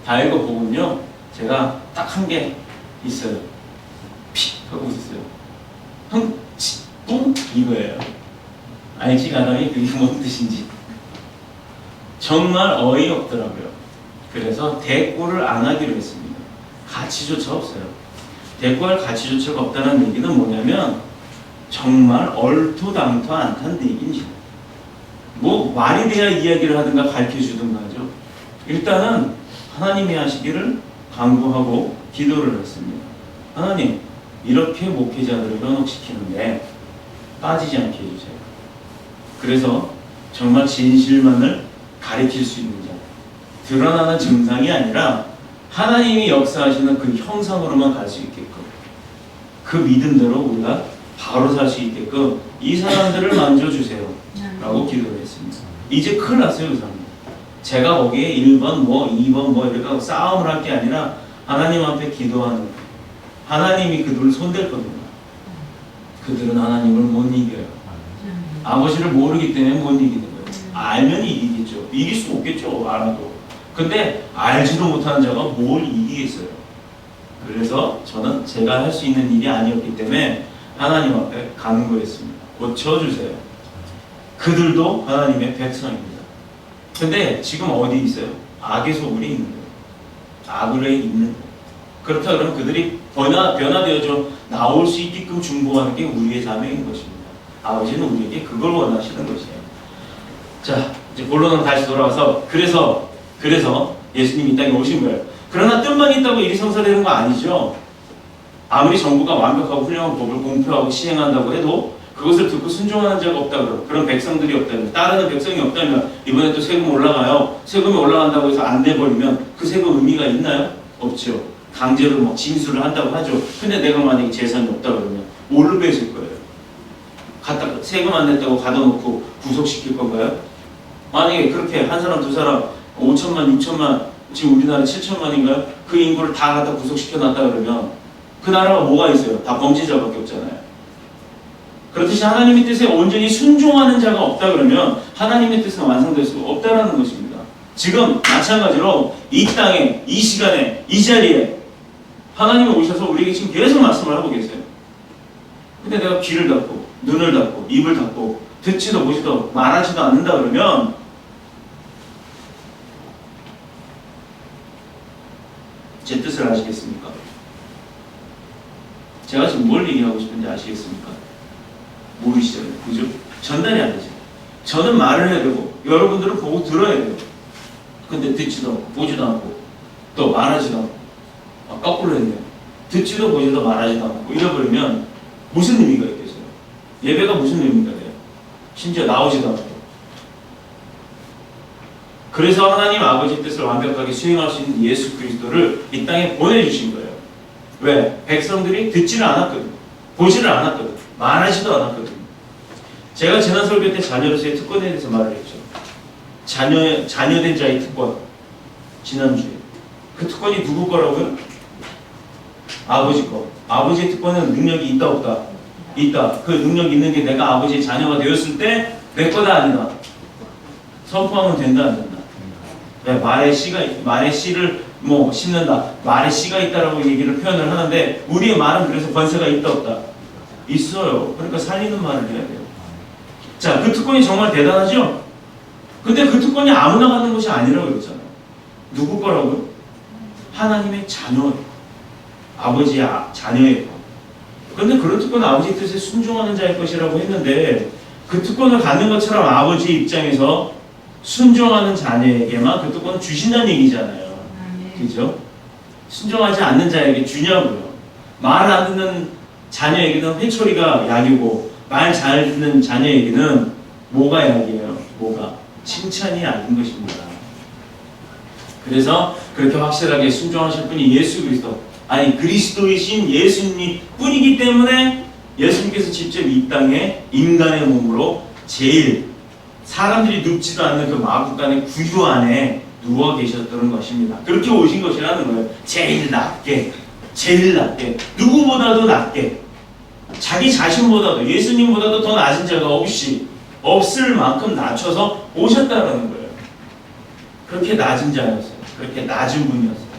다 읽어보면요, 제가 딱 한 게 있어요. 픽 하고 있어요. 똥? 이거예요. 알지가 않으니 그게 뭔 뜻인지. 정말 어이없더라고요. 그래서 대꾸를 안 하기로 했습니다. 가치조차 없어요. 대꾸할 가치조차가 없다는 얘기는 뭐냐면 정말 얼토당토 않다는 얘기인지. 뭐 말이 돼야 이야기를 하든가 가르쳐주든가 하죠. 일단은 하나님이 하시기를 간구하고 기도를 했습니다. 하나님, 이렇게 목회자들을 현혹시키는데 빠지지 않게 해주세요. 그래서 정말 진실만을 가리킬 수 있는 자, 드러나는 증상이 아니라 하나님이 역사하시는 그 형상으로만 갈 수 있게끔, 그 믿음대로 우리가 바로 살 수 있게끔 이 사람들을 만져주세요 라고 기도를 했습니다. 이제 큰일 났어요, 그 사람. 제가 거기에 1번 2번 이렇게 싸움을 할 게 아니라 하나님 앞에 기도하는 거예요. 하나님이 그들을 손댈 겁니다. 그들은 하나님을 못 이겨요. 아버지를 모르기 때문에 못 이기는 거예요. 알면 이기겠죠. 이길 수 없겠죠, 알아도. 근데 알지도 못하는 자가 뭘 이기겠어요. 그래서 저는 제가 할 수 있는 일이 아니었기 때문에 하나님 앞에 간구했습니다. 고쳐주세요. 그들도 하나님의 백성입니다. 근데 지금 어디 있어요? 악의 소굴이 있는 거예요. 악을에 있는 거예요. 그렇다 그러면 그들이 변화되어져 나올 수 있게끔 중보하는 게 우리의 자명인 것입니다. 아버지는 우리에게 그걸 원하시는 것이에요. 자, 이제 본론으로 다시 돌아와서 그래서 예수님이 이 땅에 오신 거예요. 그러나 뜻만 있다고 일이 성사되는 거 아니죠. 아무리 정부가 완벽하고 훌륭한 법을 공표하고 시행한다고 해도 그것을 듣고 순종하는 자가 없다 그러고 그런 백성들이 없다면, 따르는 백성이 없다면 이번에 또 세금 올라가요. 세금이 올라간다고 해서 안 내버리면 그 세금 의미가 있나요? 없죠. 강제로 뭐 징수를 한다고 하죠. 근데 내가 만약에 재산이 없다 그러면 뭘로 뺏을 거예요? 갖다 세금 안 냈다고 가둬놓고 구속시킬 건가요? 만약에 그렇게 한 사람 두 사람 5천만 6천만, 지금 우리나라 7천만인가요? 그 인구를 다 갖다 구속시켜놨다 그러면 그 나라가 뭐가 있어요? 다 범죄자밖에 없잖아요. 그렇듯이 하나님의 뜻에 온전히 순종하는 자가 없다 그러면 하나님의 뜻은 완성될 수가 없다라는 것입니다. 지금 마찬가지로 이 땅에, 이 시간에, 이 자리에 하나님이 오셔서 우리에게 지금 계속 말씀을 하고 계세요. 근데 내가 귀를 닫고 눈을 닫고 입을 닫고 듣지도 보지도 말하지도 않는다 그러면 제 뜻을 아시겠습니까? 제가 지금 뭘 얘기하고 싶은지 아시겠습니까? 모르시죠? 그죠? 전달이 안 되죠. 저는 말을 해야 되고 여러분들은 보고 들어야 돼요. 근데 듣지도 않고 보지도 않고 또 말하지도 않고 거꾸로 했네요. 듣지도 보지도 말하지도 않고 이래버리면 무슨 의미가 있겠어요? 예배가 무슨 의미가 돼요? 심지어 나오지도 않고. 그래서 하나님 아버지 뜻을 완벽하게 수행할 수 있는 예수 그리스도를 이 땅에 보내주신 거예요. 왜? 백성들이 듣지를 않았거든. 보지를 않았거든. 말하지도 않았거든. 제가 지난 설교 때 자녀로서의 특권에 대해서 말을 했죠. 자녀된 자의 특권. 지난주에. 그 특권이 누구 거라고요? 아버지 거. 아버지의 특권은 능력이 있다 없다? 있다. 그 능력이 있는 게 내가 아버지의 자녀가 되었을 때 내 거다 아니다. 선포하면 된다 안 된다. 네, 말의 씨를 뭐 심는다. 말의 씨가 있다라고 얘기를 표현을 하는데 우리의 말은 그래서 권세가 있다 없다? 있어요. 그러니까 살리는 말을 해야 돼요. 자, 그 특권이 정말 대단하죠? 근데 그 특권이 아무나 갖는 것이 아니라고 그랬잖아요. 누구 거라고요? 하나님의 자녀, 아버지의 자녀의 거. 그런데 그런 특권은 아버지 뜻에 순종하는 자의 것이라고 했는데 그 특권을 갖는 것처럼 아버지 입장에서 순종하는 자녀에게만 그 특권을 주신다는 얘기잖아요. 그죠? 순종하지 않는 자에게 주냐고요. 말 안 듣는 자녀에게는 회초리가 약이고 말 잘 듣는 자녀에게는 뭐가 약이에요? 뭐가? 칭찬이 약인 것입니다. 그래서 그렇게 확실하게 순종하실 분이 예수 그리스도, 아니 그리스도이신 예수님 뿐이기 때문에 예수님께서 직접 이 땅에 인간의 몸으로 제일 사람들이 눕지도 않는 그 마구간의 구유 안에 누워 계셨다는 것입니다. 그렇게 오신 것이라는 거예요. 제일 낮게, 누구보다도 낮게, 자기 자신보다도 예수님보다도 더 낮은 자가 없을 만큼 낮춰서 오셨다는 거예요. 그렇게 낮은 자였어요. 그렇게 낮은 분이었어요.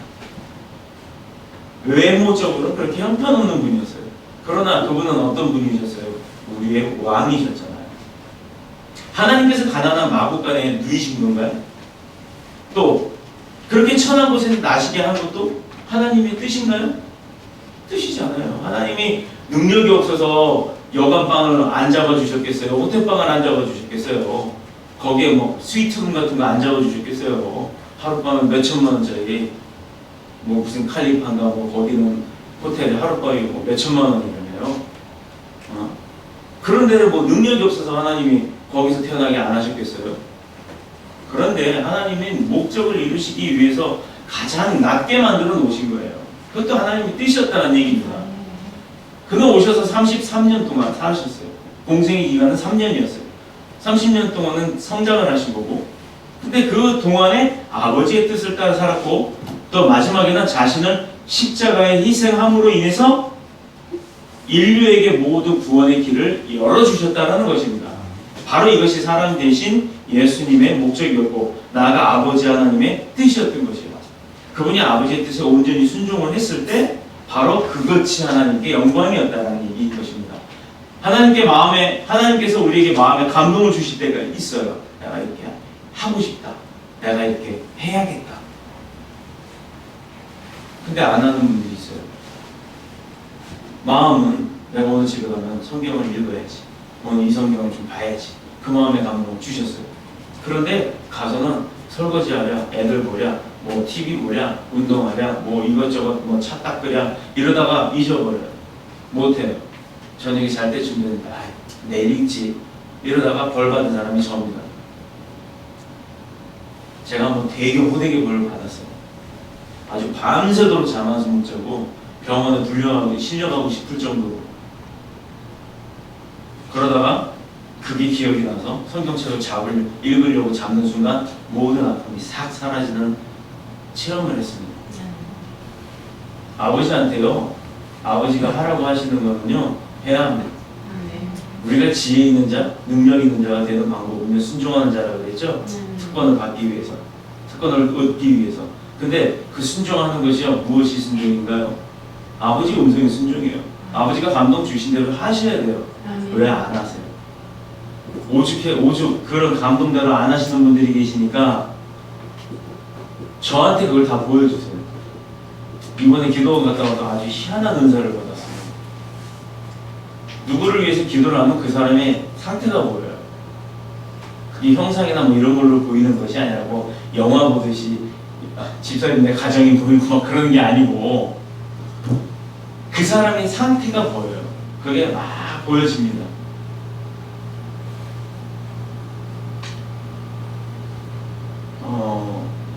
외모적으로 그렇게 형편없는 분이었어요. 그러나 그분은 어떤 분이셨어요? 우리의 왕이셨잖아요. 하나님께서 가난한 마구간에 누이신 건가요? 또 그렇게 천한 곳에서 나시게 한 것도 하나님의 뜻인가요? 뜻이잖아요. 하나님이 능력이 없어서 여관방을 안 잡아주셨겠어요? 호텔방을 안 잡아주셨겠어요? 거기에 뭐 스위트룸 같은 거 안 잡아주셨겠어요? 하룻밤에 몇 천만 원짜리 뭐 무슨 칼리파인가 뭐 거기는 호텔에 하룻밤이 뭐 몇 천만 원이잖아요. 그런 데를 뭐 능력이 없어서 하나님이 거기서 태어나게 안 하셨겠어요? 그런데 하나님은 목적을 이루시기 위해서 가장 낮게 만들어 놓으신 거예요. 그것도 하나님의 뜻이었다는 얘기입니다. 그는 오셔서 33년 동안 사셨어요. 공생의 기간은 3년이었어요. 30년 동안은 성장을 하신 거고, 근데 그 동안에 아버지의 뜻을 따라 살았고, 또 마지막에는 자신을 십자가에 희생함으로 인해서 인류에게 모두 구원의 길을 열어주셨다는 것입니다. 바로 이것이 사람 대신 예수님의 목적이었고 나아가 아버지 하나님의 뜻이었던 것이에요. 그분이 아버지의 뜻에 온전히 순종을 했을 때 바로 그것이 하나님께 영광이었다는 얘기인 것입니다. 하나님께서 우리에게 마음에 감동을 주실 때가 있어요. 내가 이렇게 하고 싶다. 내가 이렇게 해야겠다. 근데 안 하는 분들이 있어요. 마음은 내가 오늘 집에 가면 성경을 읽어야지. 오늘 이 성경을 좀 봐야지. 그 마음의 감동을 주셨어요. 그런데 가서는 설거지하랴, 애들 보랴, 뭐 TV 보랴, 운동하랴, 뭐 이것저것 뭐 차 닦으랴 이러다가 잊어버려요. 못해요. 저녁에 잘 때쯤 되는데 내일 읽지 이러다가 벌 받은 사람이 접니다. 제가 한번 되게 호되게 벌을 받았어요. 아주 밤새도록 잠 한숨 못 자고 병원에 실려가고 싶을 정도로. 그러다가 그게 기억이 나서 성경책을 읽으려고 잡는 순간 모든 아픔이 싹 사라지는 체험을 했습니다. 아버지한테요, 아버지가 하라고 하시는 거는요, 해야 합니다. 우리가 지혜 있는 자, 능력 있는 자가 되는 방법은요, 순종하는 자라고 그랬죠? 특권을 받기 위해서, 특권을 얻기 위해서. 근데 그 순종하는 것이요, 무엇이 순종인가요? 아버지 음성이 순종이에요. 아버지가 감동 주신 대로 하셔야 돼요. 왜 안 하세요? 오죽 그런 감동대로 안 하시는 분들이 계시니까 저한테 그걸 다 보여주세요. 이번에 기도원 갔다 와서 아주 희한한 은사를 받았어요. 누구를 위해서 기도를 하면 그 사람의 상태가 보여요. 그게 형상이나 뭐 이런 걸로 보이는 것이 아니라 뭐 영화 보듯이 집사님 내 가정이 보이고 막 그런 게 아니고 그 사람의 상태가 보여요. 그게 막 보여집니다.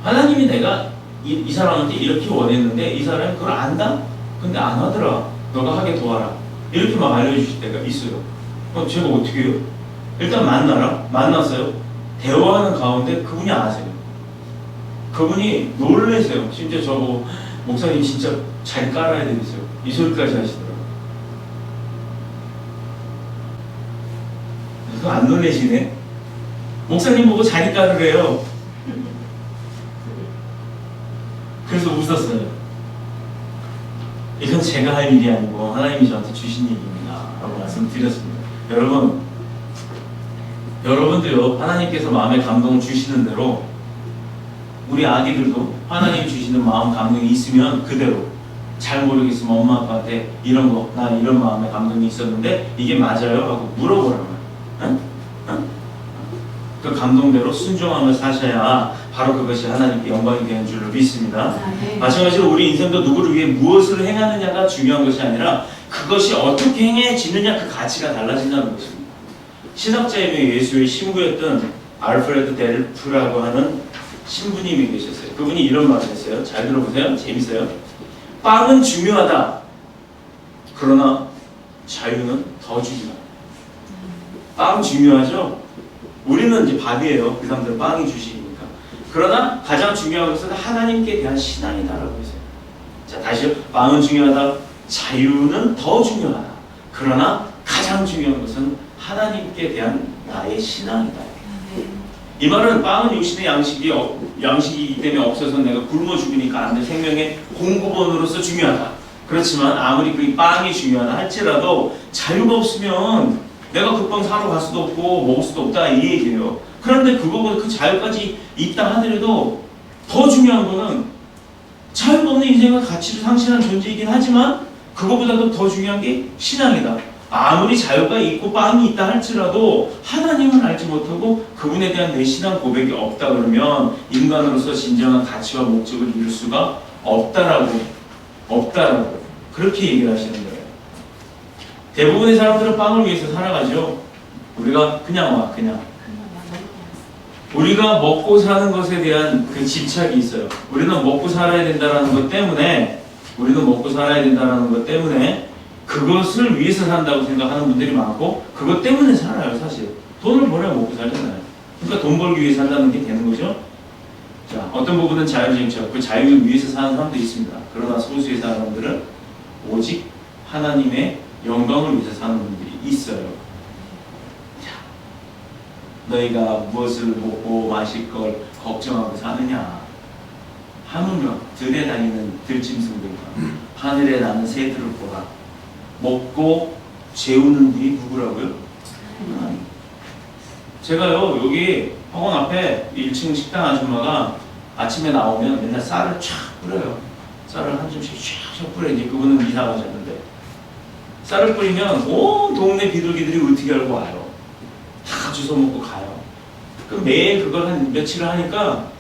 하나님이 내가 이 사람한테 이렇게 원했는데 이 사람이 그걸 안다? 근데 안 하더라. 너가 하게 도와라. 이렇게 막 알려주실 때가 있어요. 제가 어떻게 해요? 일단 만났어요. 대화하는 가운데 그분이 아세요. 그분이 놀라세요. 심지어 저보고 목사님 진짜 잘 깔아야 되겠어요. 이 소리까지 하시더라고요. 그거 안 놀라시네? 목사님 보고 잘 깔으래요. 그래서 웃었어요. 이건 제가 할 일이 아니고 하나님이 저한테 주신 얘기입니다 라고 말씀드렸습니다. 여러분도요, 하나님께서 마음에 감동을 주시는 대로 우리 아기들도 하나님이 주시는 마음 감동이 있으면 그대로, 잘 모르겠으면 엄마 아빠한테 나 이런 마음에 감동이 있었는데 이게 맞아요? 하고 물어보라고요. 그 감동대로 순종하며 사셔야 바로 그것이 하나님께 영광이 되는 줄로 믿습니다. 마찬가지로 우리 인생도 누구를 위해 무엇을 행하느냐가 중요한 것이 아니라 그것이 어떻게 행해지느냐, 그 가치가 달라진다는 것입니다. 신학자이며 예수의 신부였던 알프레드 델프라고 하는 신부님이 계셨어요. 그분이 이런 말을 했어요. 잘 들어보세요. 재밌어요. 빵은 중요하다. 그러나 자유는 더 중요하다. 빵 중요하죠? 우리는 이제 밥이에요. 그 사람들은 빵이 주식이니까. 그러나 가장 중요한 것은 하나님께 대한 신앙이다라고 했어요. 자, 다시요. 빵은 중요하다. 자유는 더 중요하다. 그러나 가장 중요한 것은 하나님께 대한 나의 신앙이다. 이 말은 빵은 육신의 양식이기 때문에 없어서 내가 굶어 죽으니까 안 돼. 생명의 공급원으로서 중요하다. 그렇지만 아무리 그 빵이 중요하다 할지라도 자유가 없으면 내가 그 빵 사러 갈 수도 없고 먹을 수도 없다 이 얘기예요. 그런데 그거보다 그 자유까지 있다 하더라도 더 중요한 거는 자유가 없는 인생은 가치를 상실한 존재이긴 하지만 그거보다도 더 중요한 게 신앙이다. 아무리 자유가 있고 빵이 있다 할지라도 하나님을 알지 못하고 그분에 대한 내 신앙 고백이 없다 그러면 인간으로서 진정한 가치와 목적을 이룰 수가 없다라고 그렇게 얘기를 하시는 거예요. 대부분의 사람들은 빵을 위해서 살아가죠. 우리가 그냥 우리가 먹고 사는 것에 대한 그 집착이 있어요. 우리는 먹고 살아야 된다는 것 때문에 그것을 위해서 산다고 생각하는 분들이 많고 그것 때문에 살아요. 사실 돈을 벌어야 먹고 살잖아요. 그러니까 돈 벌기 위해 산다는 게 되는 거죠. 자, 어떤 부분은 자유쟁취하고 그 자유를 위해서 사는 사람도 있습니다. 그러나 소수의 사람들은 오직 하나님의 영광을 위해서 사는 분들이 있어요. 자, 너희가 무엇을 먹고 마실 걸 걱정하고 사느냐? 하물며 들에 다니는 들짐승들과 하늘에 나는 새들을 보라. 먹고 재우는 분이 누구라고요? 하나님. 제가요, 여기 학원 앞에 1층 식당 아줌마가 아침에 나오면 맨날 쌀을 쫙 뿌려요. 쌀을 한 줌씩 쫙 뿌려. 이제 그분은 이사 가셨는데 쌀을 뿌리면 온 동네 비둘기들이 어떻게 알고 와요. 다 주워 먹고 가요. 그 매일 그걸 한 며칠을 하니까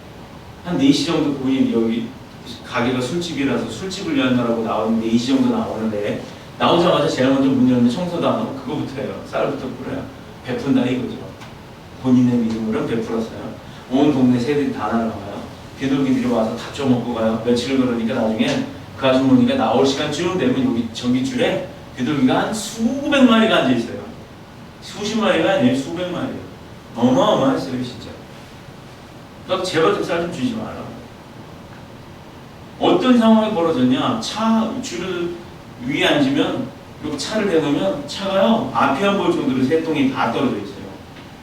한 4시 정도 본인 여기 가게가 술집이라서 술집을 여는다라고 나오는데 4시 정도 나오는데 나오자마자 제일 먼저 문 열면 청소도 안 하고 그거부터 해요. 쌀부터 뿌려요. 베푼다 이거죠. 본인의 믿음으로 베풀었어요. 온 동네 새들이 다 날아가요. 비둘기들이 와서 다 쪼먹고 가요. 며칠 그러니까 나중에 그 아주머니가 나올 시간쯤 되면 여기 전기줄에 비둘기가 한 수백 마리가 앉아있어요. 수십 마리가 아니에요. 수백 마리요. 어마어마했어요 진짜. 너 제발 좀 쌀 좀 주지 마라. 어떤 상황이 벌어졌냐. 차 줄을 위에 앉으면 그리고 차를 대놓으면 차가요 앞이 안 보일 정도로 새똥이 다 떨어져 있어요.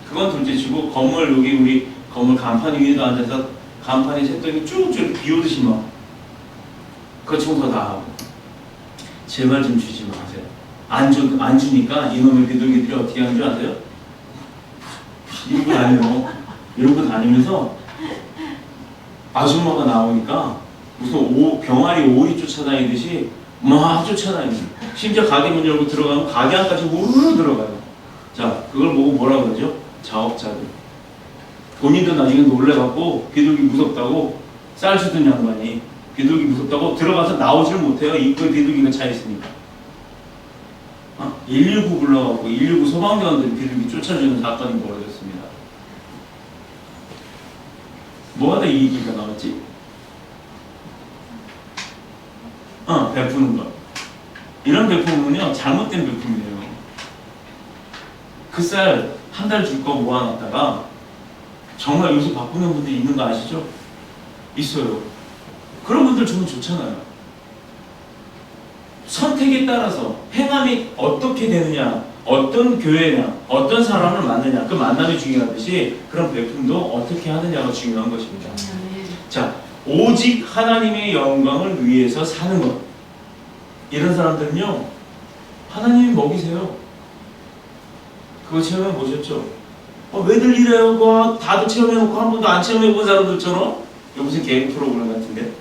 그건 둘째치고 건물 여기 우리 건물 간판 위에도 앉아서 간판에 새똥이 쭉쭉 비 오듯이 막 그 청소 다 하고. 제발 좀 주지 마세요. 안 주니까 이놈의 비둘기들이 어떻게 하는 줄 아세요? 이러고 다녀요. 이러고 다니면서 아줌마가 나오니까 무슨 병아리 오리 쫓아다니듯이 막 쫓아다니는. 심지어 가게 문 열고 들어가면 가게 안까지 우르르 들어가요. 자, 그걸 보고 뭐라 그러죠? 자업자들. 본인도 나중에 놀래갖고 비둘기 무섭다고 쌀 주던 양반이 비둘기 무섭다고 들어가서 나오질 못해요. 입구에 비둘기가 차 있으니까. 119 불러갖고 119 소방대원들이 비둘기 쫓아주는 사건이 벌어졌습니다. 뭐하다 이 얘기가 나왔지? 베푸는 것. 이런 베품은요 잘못된 베품이에요. 그 쌀 한 달 줄 거 모아놨다가 정말 요새 바꾸는 분들이 있는 거 아시죠? 있어요. 그런 분들 주면 좋잖아요. 선택에 따라서 행함이 어떻게 되느냐, 어떤 교회냐, 어떤 사람을 만나냐, 그 만남이 중요하듯이 그런 베품도 어떻게 하느냐가 중요한 것입니다. 자, 오직 하나님의 영광을 위해서 사는 것. 이런 사람들은요 하나님이 먹이세요. 그거 체험해 보셨죠? 왜들 이래요? 그거 다들 체험해놓고 한 번도 안 체험해본 사람들처럼? 이거 무슨 개인 프로그램 같은데?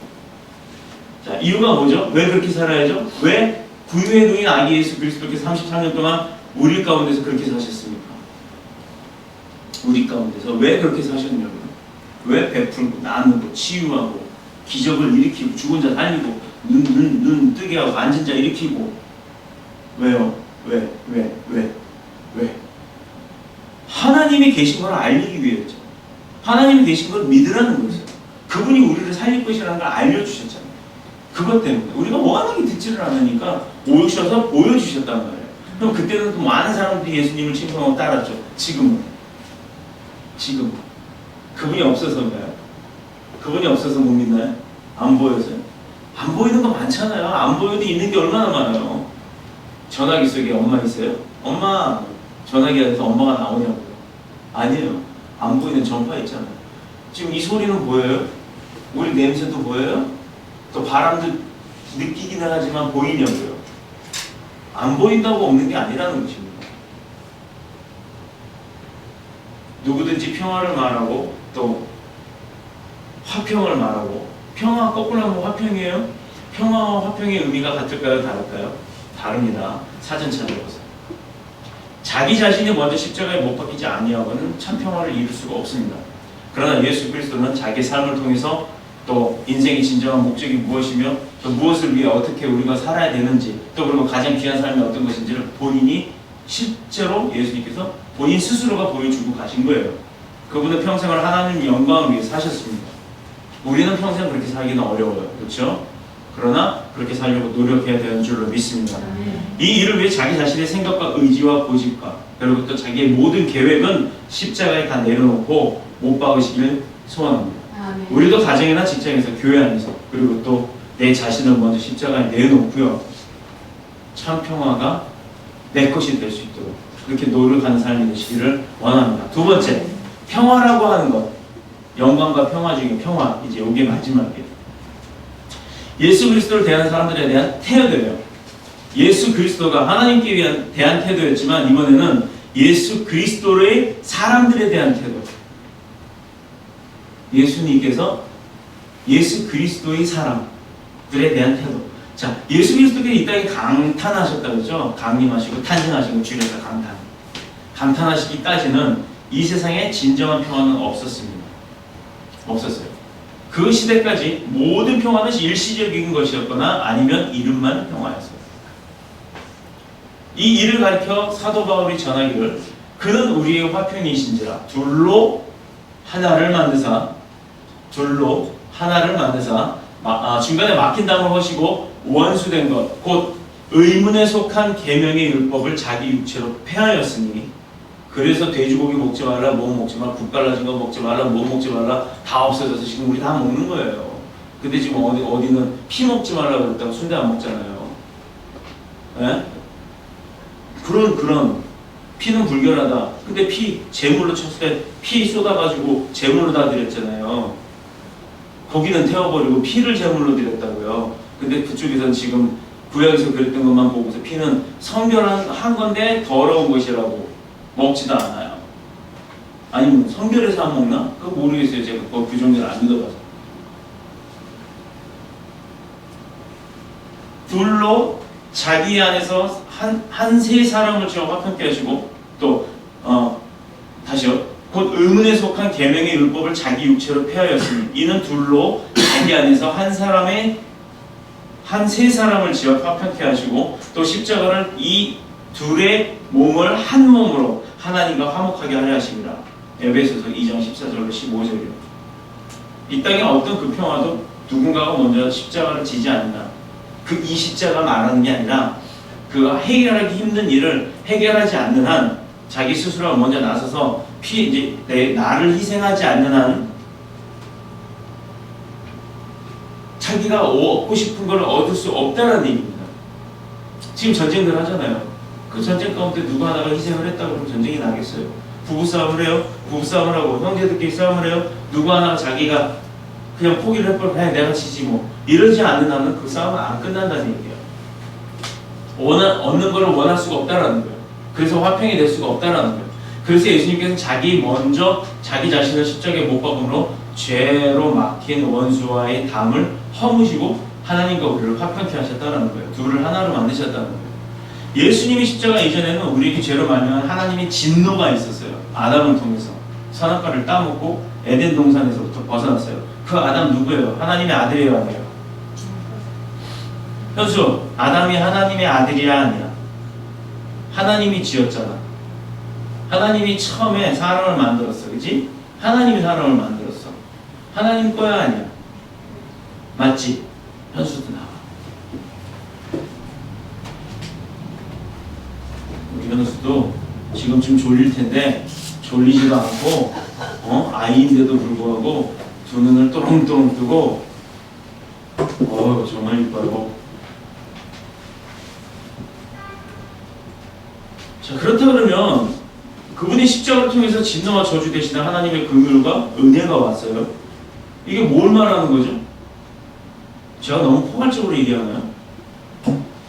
자, 이유가 뭐죠? 왜 그렇게 살아야죠? 왜 구유의 동인 아기 예수 그리스도께서 33년 동안 우리 가운데서 그렇게 사셨습니까? 우리 가운데서 왜 그렇게 사셨냐고요? 왜 베풀고 나누고 치유하고 기적을 일으키고 죽은 자 살리고 눈 뜨게 하고 앉은 자 일으키고. 왜요? 왜? 하나님이 계신 걸 알리기 위해였죠. 하나님이 계신 걸 믿으라는 거죠. 그분이 우리를 살릴 것이라는 걸 알려주셨잖아요. 그것 때문에 우리가 워낙에 듣지를 않으니까 오셔서 보여주셨단 말이에요. 그럼 그때는 또 많은 사람들이 예수님을 칭송하고 따랐죠. 지금은 그분이 없어서인가요? 그분이 없어서 못 믿나요? 안 보여서요? 안 보이는 거 많잖아요. 안 보여도 있는 게 얼마나 많아요. 전화기 속에 엄마 있어요? 엄마 전화기 안에서 엄마가 나오냐고요? 아니에요. 안 보이는 전파 있잖아요. 지금 이 소리는 보여요? 우리 냄새도 보여요? 또 바람도 느끼기는 하지만 보이냐고요? 안 보인다고 없는 게 아니라는 것입니다. 누구든지 평화를 말하고 또 화평을 말하고. 평화 거꾸로 하면 화평이에요? 평화와 화평의 의미가 같을까요? 다를까요? 다릅니다. 사전 찾아보세요. 자기 자신이 먼저 십자가에 못 박히지 아니하고는 참 평화를 이룰 수가 없습니다. 그러나 예수 그리스도는 자기 삶을 통해서 또 인생의 진정한 목적이 무엇이며 또 무엇을 위해 어떻게 우리가 살아야 되는지 또 그리고 가장 귀한 삶이 어떤 것인지를 본인이 실제로 예수님께서 본인 스스로가 보여주고 가신 거예요. 그분은 평생을 하나님 영광을 위해 사셨습니다. 우리는 평생 그렇게 살기는 어려워요. 그렇죠? 그러나 그렇게 살려고 노력해야 되는 줄로 믿습니다. 이 일을 위해 자기 자신의 생각과 의지와 고집과 그리고 또 자기의 모든 계획은 십자가에 다 내려놓고 못 박으시길 소원합니다. 우리도 가정이나 직장에서 교회 안에서 그리고 또 내 자신을 먼저 십자가에 내놓고요. 참 평화가 내 것이 될 수 있도록 그렇게 노력하는 삶이 되시기를 원합니다. 두 번째, 평화라고 하는 것. 영광과 평화 중에 평화. 이제 이게 마지막이에요. 예수 그리스도를 대하는 사람들에 대한 태도예요. 예수 그리스도가 하나님께 대한 태도였지만 이번에는 예수 그리스도의 사람들에 대한 태도. 예수님께서 예수 그리스도의 사람들에 대한 태도. 자, 예수 그리스도께서 이 땅에 강탄하셨다 그러죠. 강림하시고 탄생하시고 줄여서 강탄. 감탄하시기까지는 이 세상에 진정한 평화는 없었습니다. 없었어요. 그 시대까지 모든 평화는 일시적인 것이었거나 아니면 이름만 평화였어요. 이 일을 가리켜 사도 바울이 전하기를 그는 우리의 화평이신지라 둘로 하나를 만드사 중간에 막힌 담을 허시고 원수된 것 곧 의문에 속한 계명의 율법을 자기 육체로 폐하였으니 그래서 돼지고기 먹지 말라, 뭐 먹지 말라, 국 갈라진 거 먹지 말라, 뭐 먹지 말라 다 없어져서 지금 우리 다 먹는 거예요. 근데 지금 어디는 피 먹지 말라 그랬다고 순대 안 먹잖아요. 예? 그런 피는 불결하다. 근데 피 제물로 쳤을 때 피 쏟아가지고 제물로 다 드렸잖아요. 고기는 태워버리고 피를 제물로 드렸다고요. 근데 그쪽에서는 지금 구약에서 그랬던 것만 보고서 피는 성결한 건데 더러운 것이라고 먹지도 않아요. 아니면 성결해서 안 먹나? 그거 모르겠어요. 제가 그 종류를 안 믿어봐서. 둘로 자기 안에서 한 세 사람을 지어 화평케 하시고 또 다시요. 곧 의문에 속한 계명의 율법을 자기 육체로 폐하였으니 이는 둘로 자기 안에서 한 세 사람을 지어 화평케 하시고 또 십자가를 이 둘의 몸을 한 몸으로 하나님과 화목하게 하려 하심이라. 에베소서 2장 14절로 15절이요. 이 땅에 어떤 그 평화도 누군가가 먼저 십자가를 지지 않나. 이 십자가 말하는 게 아니라 그 해결하기 힘든 일을 해결하지 않는 한 자기 스스로가 먼저 나서서 나를 희생하지 않는 한 자기가 얻고 싶은 걸 얻을 수 없다는 얘기입니다. 지금 전쟁들 하잖아요. 그 전쟁 가운데 누구 하나가 희생을 했다고 그러면 전쟁이 나겠어요? 부부싸움을 해요? 부부싸움을 하고 형제들끼리 싸움을 해요? 누구 하나가 자기가 그냥 포기를 해버리고 그냥 내가 지지 뭐 이러지 않는 한은 그 싸움은 안 끝난다는 얘기예요. 얻는 걸 원할 수가 없다라는 거예요. 그래서 화평이 될 수가 없다라는 거예요. 그래서 예수님께서는 먼저 자기 자신을 십자가에 못 박음으로 죄로 막힌 원수와의 담을 허무시고 하나님과 우리를 화평케 하셨다는 거예요. 둘을 하나로 만드셨다는 거예요. 예수님이 십자가 이전에는 우리에게 죄로 말미암아 하나님의 진노가 있었어요. 아담을 통해서 선악과를 따먹고 에덴 동산에서부터 벗어났어요. 그 아담 누구예요? 하나님의 아들이에요, 아니에요? 현수, 아담이 하나님의 아들이야, 아니야? 하나님이 지었잖아. 하나님이 처음에 사람을 만들었어, 그렇지? 하나님이 사람을 만들었어. 하나님 거야, 아니야? 맞지? 현수도 나와. 우리 현수도 지금쯤 졸릴 텐데 졸리지도 않고 아이인데도 불구하고 두 눈을 또롱또롱 뜨고 정말 이뻐요. 자, 그렇다 그러면 그분이 십자가를 통해서 진노와 저주 대신에 하나님의 긍휼과 은혜가 왔어요. 이게 뭘 말하는 거죠? 제가 너무 포괄적으로 얘기하나요?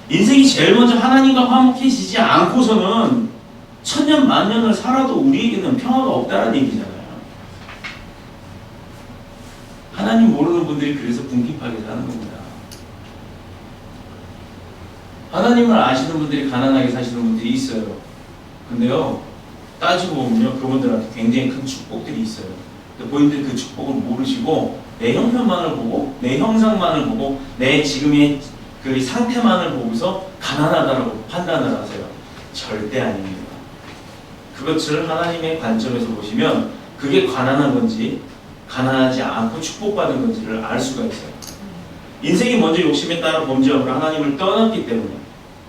인생이 제일 먼저 하나님과 화목해지지 않고서는 천년 만년을 살아도 우리에게는 평화가 없다는 얘기잖아요. 하나님 모르는 분들이 그래서 궁핍하게 사는 겁니다. 하나님을 아시는 분들이 가난하게 사시는 분들이 있어요. 근데요, 따지고 보면요, 그분들한테 굉장히 큰 축복들이 있어요. 근데 본인들이 그 축복을 모르시고 내 형편만을 보고 내 형상만을 보고 내 지금의 그 상태만을 보고서 가난하다라고 판단을 하세요. 절대 아닙니다. 그것을 하나님의 관점에서 보시면 그게 가난한 건지 가난하지 않고 축복받은 건지를 알 수가 있어요. 인생이 먼저 욕심에 따라 범죄하고 하나님을 떠났기 때문에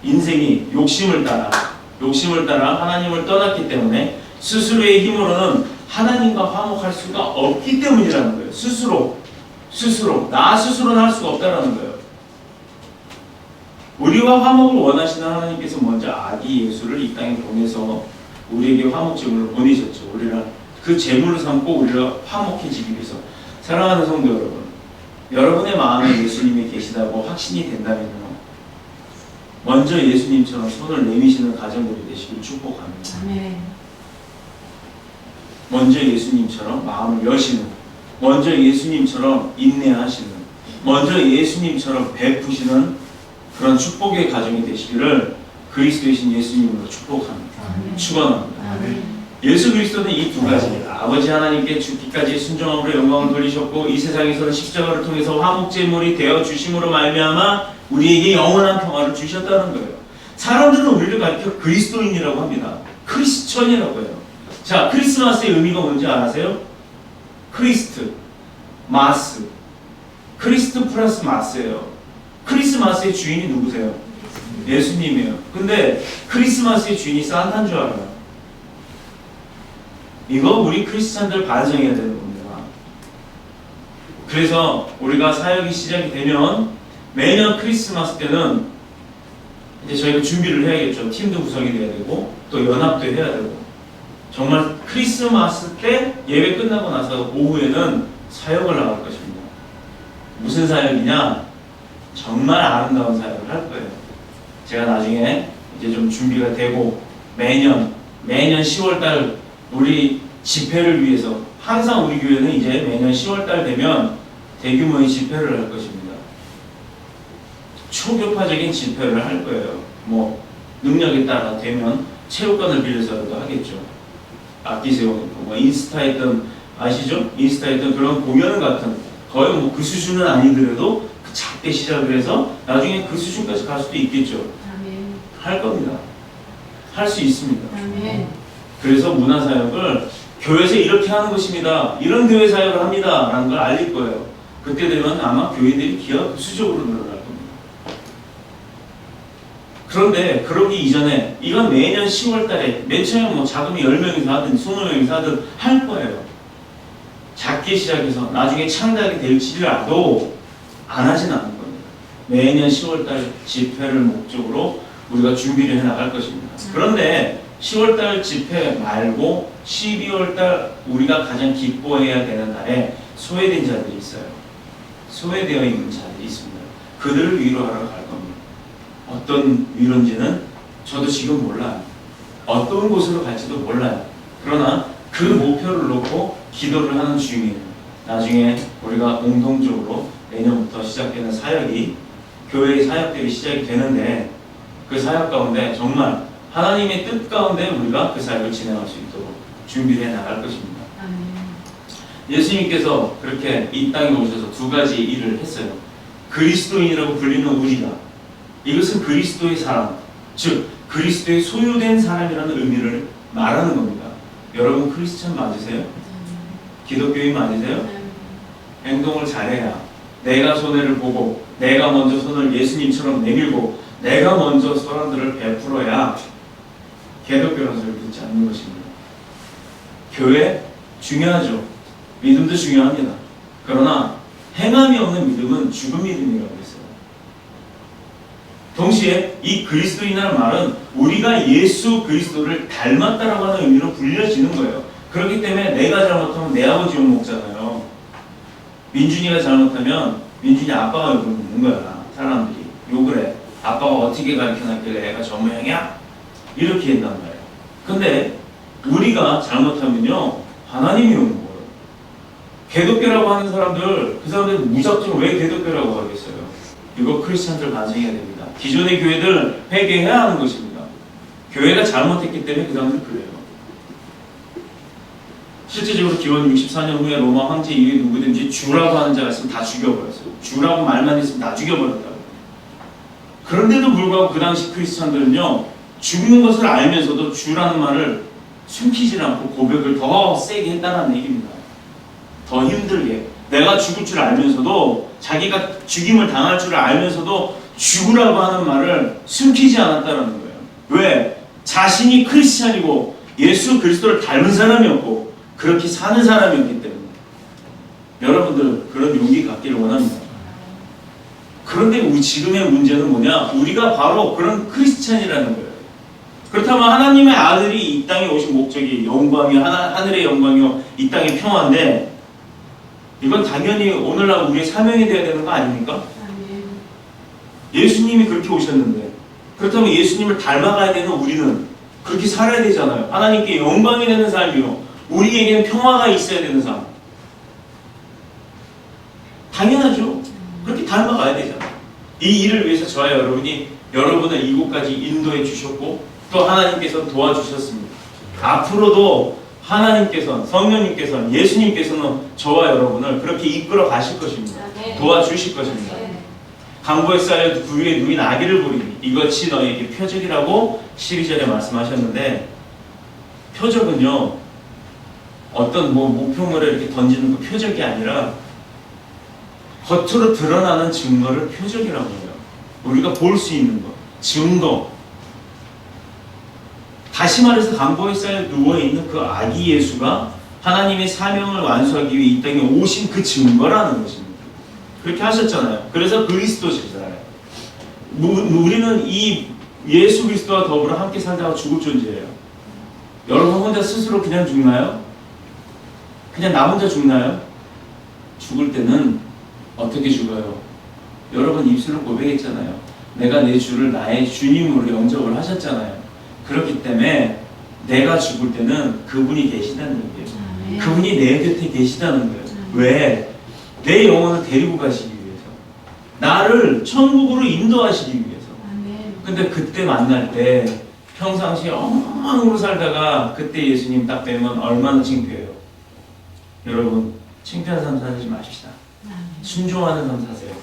인생이 욕심을 따라 하나님을 떠났기 때문에 스스로의 힘으로는 하나님과 화목할 수가 없기 때문이라는 거예요. 나 스스로는 할 수가 없다는 거예요. 우리와 화목을 원하시는 하나님께서 먼저 아기 예수를 이 땅에 보내서 우리에게 화목 제물을 보내셨죠. 우리를 그 제물을 삼고 우리가 화목해지기 위해서. 사랑하는 성도 여러분, 여러분의 마음에 예수님이 계시다고 확신이 된다면요, 먼저 예수님처럼 손을 내미시는 가정들이 되시길 축복합니다. 아멘. 먼저 예수님처럼 마음을 여시는, 먼저 예수님처럼 인내하시는, 먼저 예수님처럼 베푸시는 그런 축복의 가정이 되시기를 그리스도이신 예수님으로 축복합니다. 축원합니다. 예수 그리스도는 이 두 가지, 아버지 하나님께 죽기까지 순종함으로 영광을 돌리셨고 이 세상에서는 십자가를 통해서 화목제물이 되어 주심으로 말미암아 우리에게 영원한 평화를 주셨다는 거예요. 사람들은 우리를 가리켜 그리스도인이라고 합니다. 크리스천이라고 해요. 자, 크리스마스의 의미가 뭔지 아세요? 크리스트, 마스, 크리스트 플러스 마스예요. 크리스마스의 주인이 누구세요? 예수님이에요. 근데 크리스마스의 주인이 산타인 줄 알아요. 이거 우리 크리스찬들 반성해야 되는 겁니다. 그래서 우리가 사역이 시작이 되면 매년 크리스마스 때는 이제 저희가 준비를 해야겠죠. 팀도 구성이 돼야 되고 또 연합도 해야 되고 정말 크리스마스 때 예배 끝나고 나서 오후에는 사역을 나갈 것입니다. 무슨 사역이냐? 정말 아름다운 사역을 할 거예요. 제가 나중에 이제 좀 준비가 되고 매년 10월달 우리 집회를 위해서 항상 우리 교회는 이제 매년 10월달 되면 대규모의 집회를 할 것입니다. 초교파적인 집회를 할 거예요. 뭐 능력에 따라 되면 체육관을 빌려서라도 하겠죠. 악기 세워놓고 뭐 인스타에 있던 아시죠? 인스타에 있던 그런 공연 같은 거의 뭐 그 수준은 아니더라도 작게 시작을 해서 나중에 그 수준까지 갈 수도 있겠죠. 아멘. 할 겁니다. 할 수 있습니다. 아멘. 그래서 문화사역을 교회에서 이렇게 하는 것입니다. 이런 교회 사역을 합니다. 라는 걸 알릴 거예요. 그때 되면 아마 교회들이 기하급수적으로 늘어날 겁니다. 그런데 그러기 이전에 이건 매년 10월 달에 맨 처음에 뭐 자금이 10명이서 하든 20명이서 하든 할 거예요. 작게 시작해서 나중에 창작이 될지라도 안 하진 않을 겁니다. 매년 10월 달 집회를 목적으로 우리가 준비를 해 나갈 것입니다. 그런데 10월달 집회 말고 12월달 우리가 가장 기뻐해야 되는 날에 소외된 자들이 있어요. 소외되어 있는 자들이 있습니다. 그들을 위로하러 갈 겁니다. 어떤 위로인지는 저도 지금 몰라요. 어떤 곳으로 갈지도 몰라요. 그러나 그 목표를 놓고 기도를 하는 중이에요. 나중에 우리가 공동적으로 내년부터 시작되는 사역이 교회의 사역들이 시작이 되는데 그 사역 가운데 정말 하나님의 뜻 가운데 우리가 그 사역을 진행할 수 있도록 준비해 나갈 것입니다. 아멘. 예수님께서 그렇게 이 땅에 오셔서 두 가지 일을 했어요. 그리스도인이라고 불리는 우리가 이것은 그리스도의 사람, 즉 그리스도의 소유된 사람이라는 의미를 말하는 겁니다. 여러분 크리스천 맞으세요? 기독교인 맞으세요? 행동을 잘해야 내가 손해를 보고 내가 먼저 손을 예수님처럼 내밀고 내가 먼저 사람들을 베풀어야 기독교라는 소리를 듣지 않는 것입니다. 교회 중요하죠. 믿음도 중요합니다. 그러나 행함이 없는 믿음은 죽은 믿음이라고 했어요. 동시에 이 그리스도인이라는 말은 우리가 예수 그리스도를 닮았다라고 하는 의미로 불려지는 거예요. 그렇기 때문에 내가 잘못하면 내 아버지 욕먹잖아요. 민준이가 잘못하면 민준이 아빠가 욕을 먹는 거야. 사람들이 욕을 해. 아빠가 어떻게 가르쳐놨길래 애가 저 모양이야? 이렇게 한단 말이에요. 근데 우리가 잘못하면요 하나님이 오는 거예요. 개독교라고 하는 사람들, 그 사람들 무작정 왜 개독교라고 하겠어요? 이거 크리스찬들 반성해야 됩니다. 기존의 교회들 회개해야 하는 것입니다. 교회가 잘못했기 때문에 그 사람들 그래요. 실제적으로 기원 64년 후에 로마 황제 이후에 누구든지 주라고 하는 자가 있으면 다 죽여버렸어요. 주라고 말만 했으면 다 죽여버렸다고. 그런데도 불구하고 그 당시 크리스찬들은요 죽는 것을 알면서도 주라는 말을 숨기지 않고 고백을 더 세게 했다는 얘기입니다. 더 힘들게. 내가 죽을 줄 알면서도 자기가 죽임을 당할 줄 알면서도 죽으라고 하는 말을 숨기지 않았다는 거예요. 왜? 자신이 크리스찬이고 예수 그리스도를 닮은 사람이었고 그렇게 사는 사람이었기 때문에. 여러분들 그런 용기 갖기를 원합니다. 그런데 우리 지금의 문제는 뭐냐? 우리가 바로 그런 크리스찬이라는 거예요. 그렇다면 하나님의 아들이 이 땅에 오신 목적이 영광이요, 하늘의 영광이요, 이 땅의 평화인데 이건 당연히 오늘날 우리의 사명이 되어야 되는 거 아닙니까? 예수님이 그렇게 오셨는데 그렇다면 예수님을 닮아가야 되는 우리는 그렇게 살아야 되잖아요. 하나님께 영광이 되는 삶이요, 우리에게는 평화가 있어야 되는 삶. 당연하죠. 그렇게 닮아가야 되잖아요. 이 일을 위해서 저와 여러분이 여러분을 이곳까지 인도해 주셨고 또 하나님께서 도와주셨습니다. 앞으로도 하나님께서는, 성령님께서는, 예수님께서는 저와 여러분을 그렇게 이끌어 가실 것입니다. 도와주실 것입니다. 강보에 쌓여 구유에 누인 아기를 보리니 이것이 너희에게 표적이라고 12절에 말씀하셨는데, 표적은요 어떤 목표물을 이렇게 던지는 그 표적이 아니라 겉으로 드러나는 증거를 표적이라고 해요. 우리가 볼 수 있는 것, 증거. 다시 말해서 강보에 쌓여 누워있는 그 아기 예수가 하나님의 사명을 완수하기 위해 이 땅에 오신 그 증거라는 것입니다. 그렇게 하셨잖아요. 그래서 그리스도시잖아요. 우리는 이 예수 그리스도와 더불어 함께 살다가 죽을 존재예요. 여러분 혼자 스스로 그냥 죽나요? 그냥 나 혼자 죽나요? 죽을 때는 어떻게 죽어요? 여러분 입술로 고백했잖아요. 내가 내 주를 나의 주님으로 영접을 하셨잖아요. 그렇기 때문에 내가 죽을 때는 그분이 계시다는 얘기예요. 그분이 내 곁에 계시다는 거예요. 왜? 내 영혼을 데리고 가시기 위해서, 나를 천국으로 인도하시기 위해서. 근데 그때 만날 때 평상시에 엉망으로 살다가 그때 예수님 딱 뵈면 얼마나 창피해요. 여러분 창피한 삶 살지 마십시다. 순종하는 삶 사세요.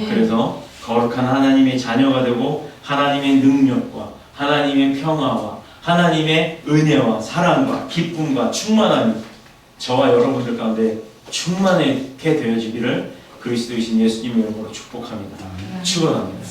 그래서 거룩한 하나님의 자녀가 되고 하나님의 능력과 하나님의 평화와 하나님의 은혜와 사랑과 기쁨과 충만함이 저와 여러분들 가운데 충만하게 되어지기를 그리스도이신 예수님의 이름으로 축복합니다. 축원합니다.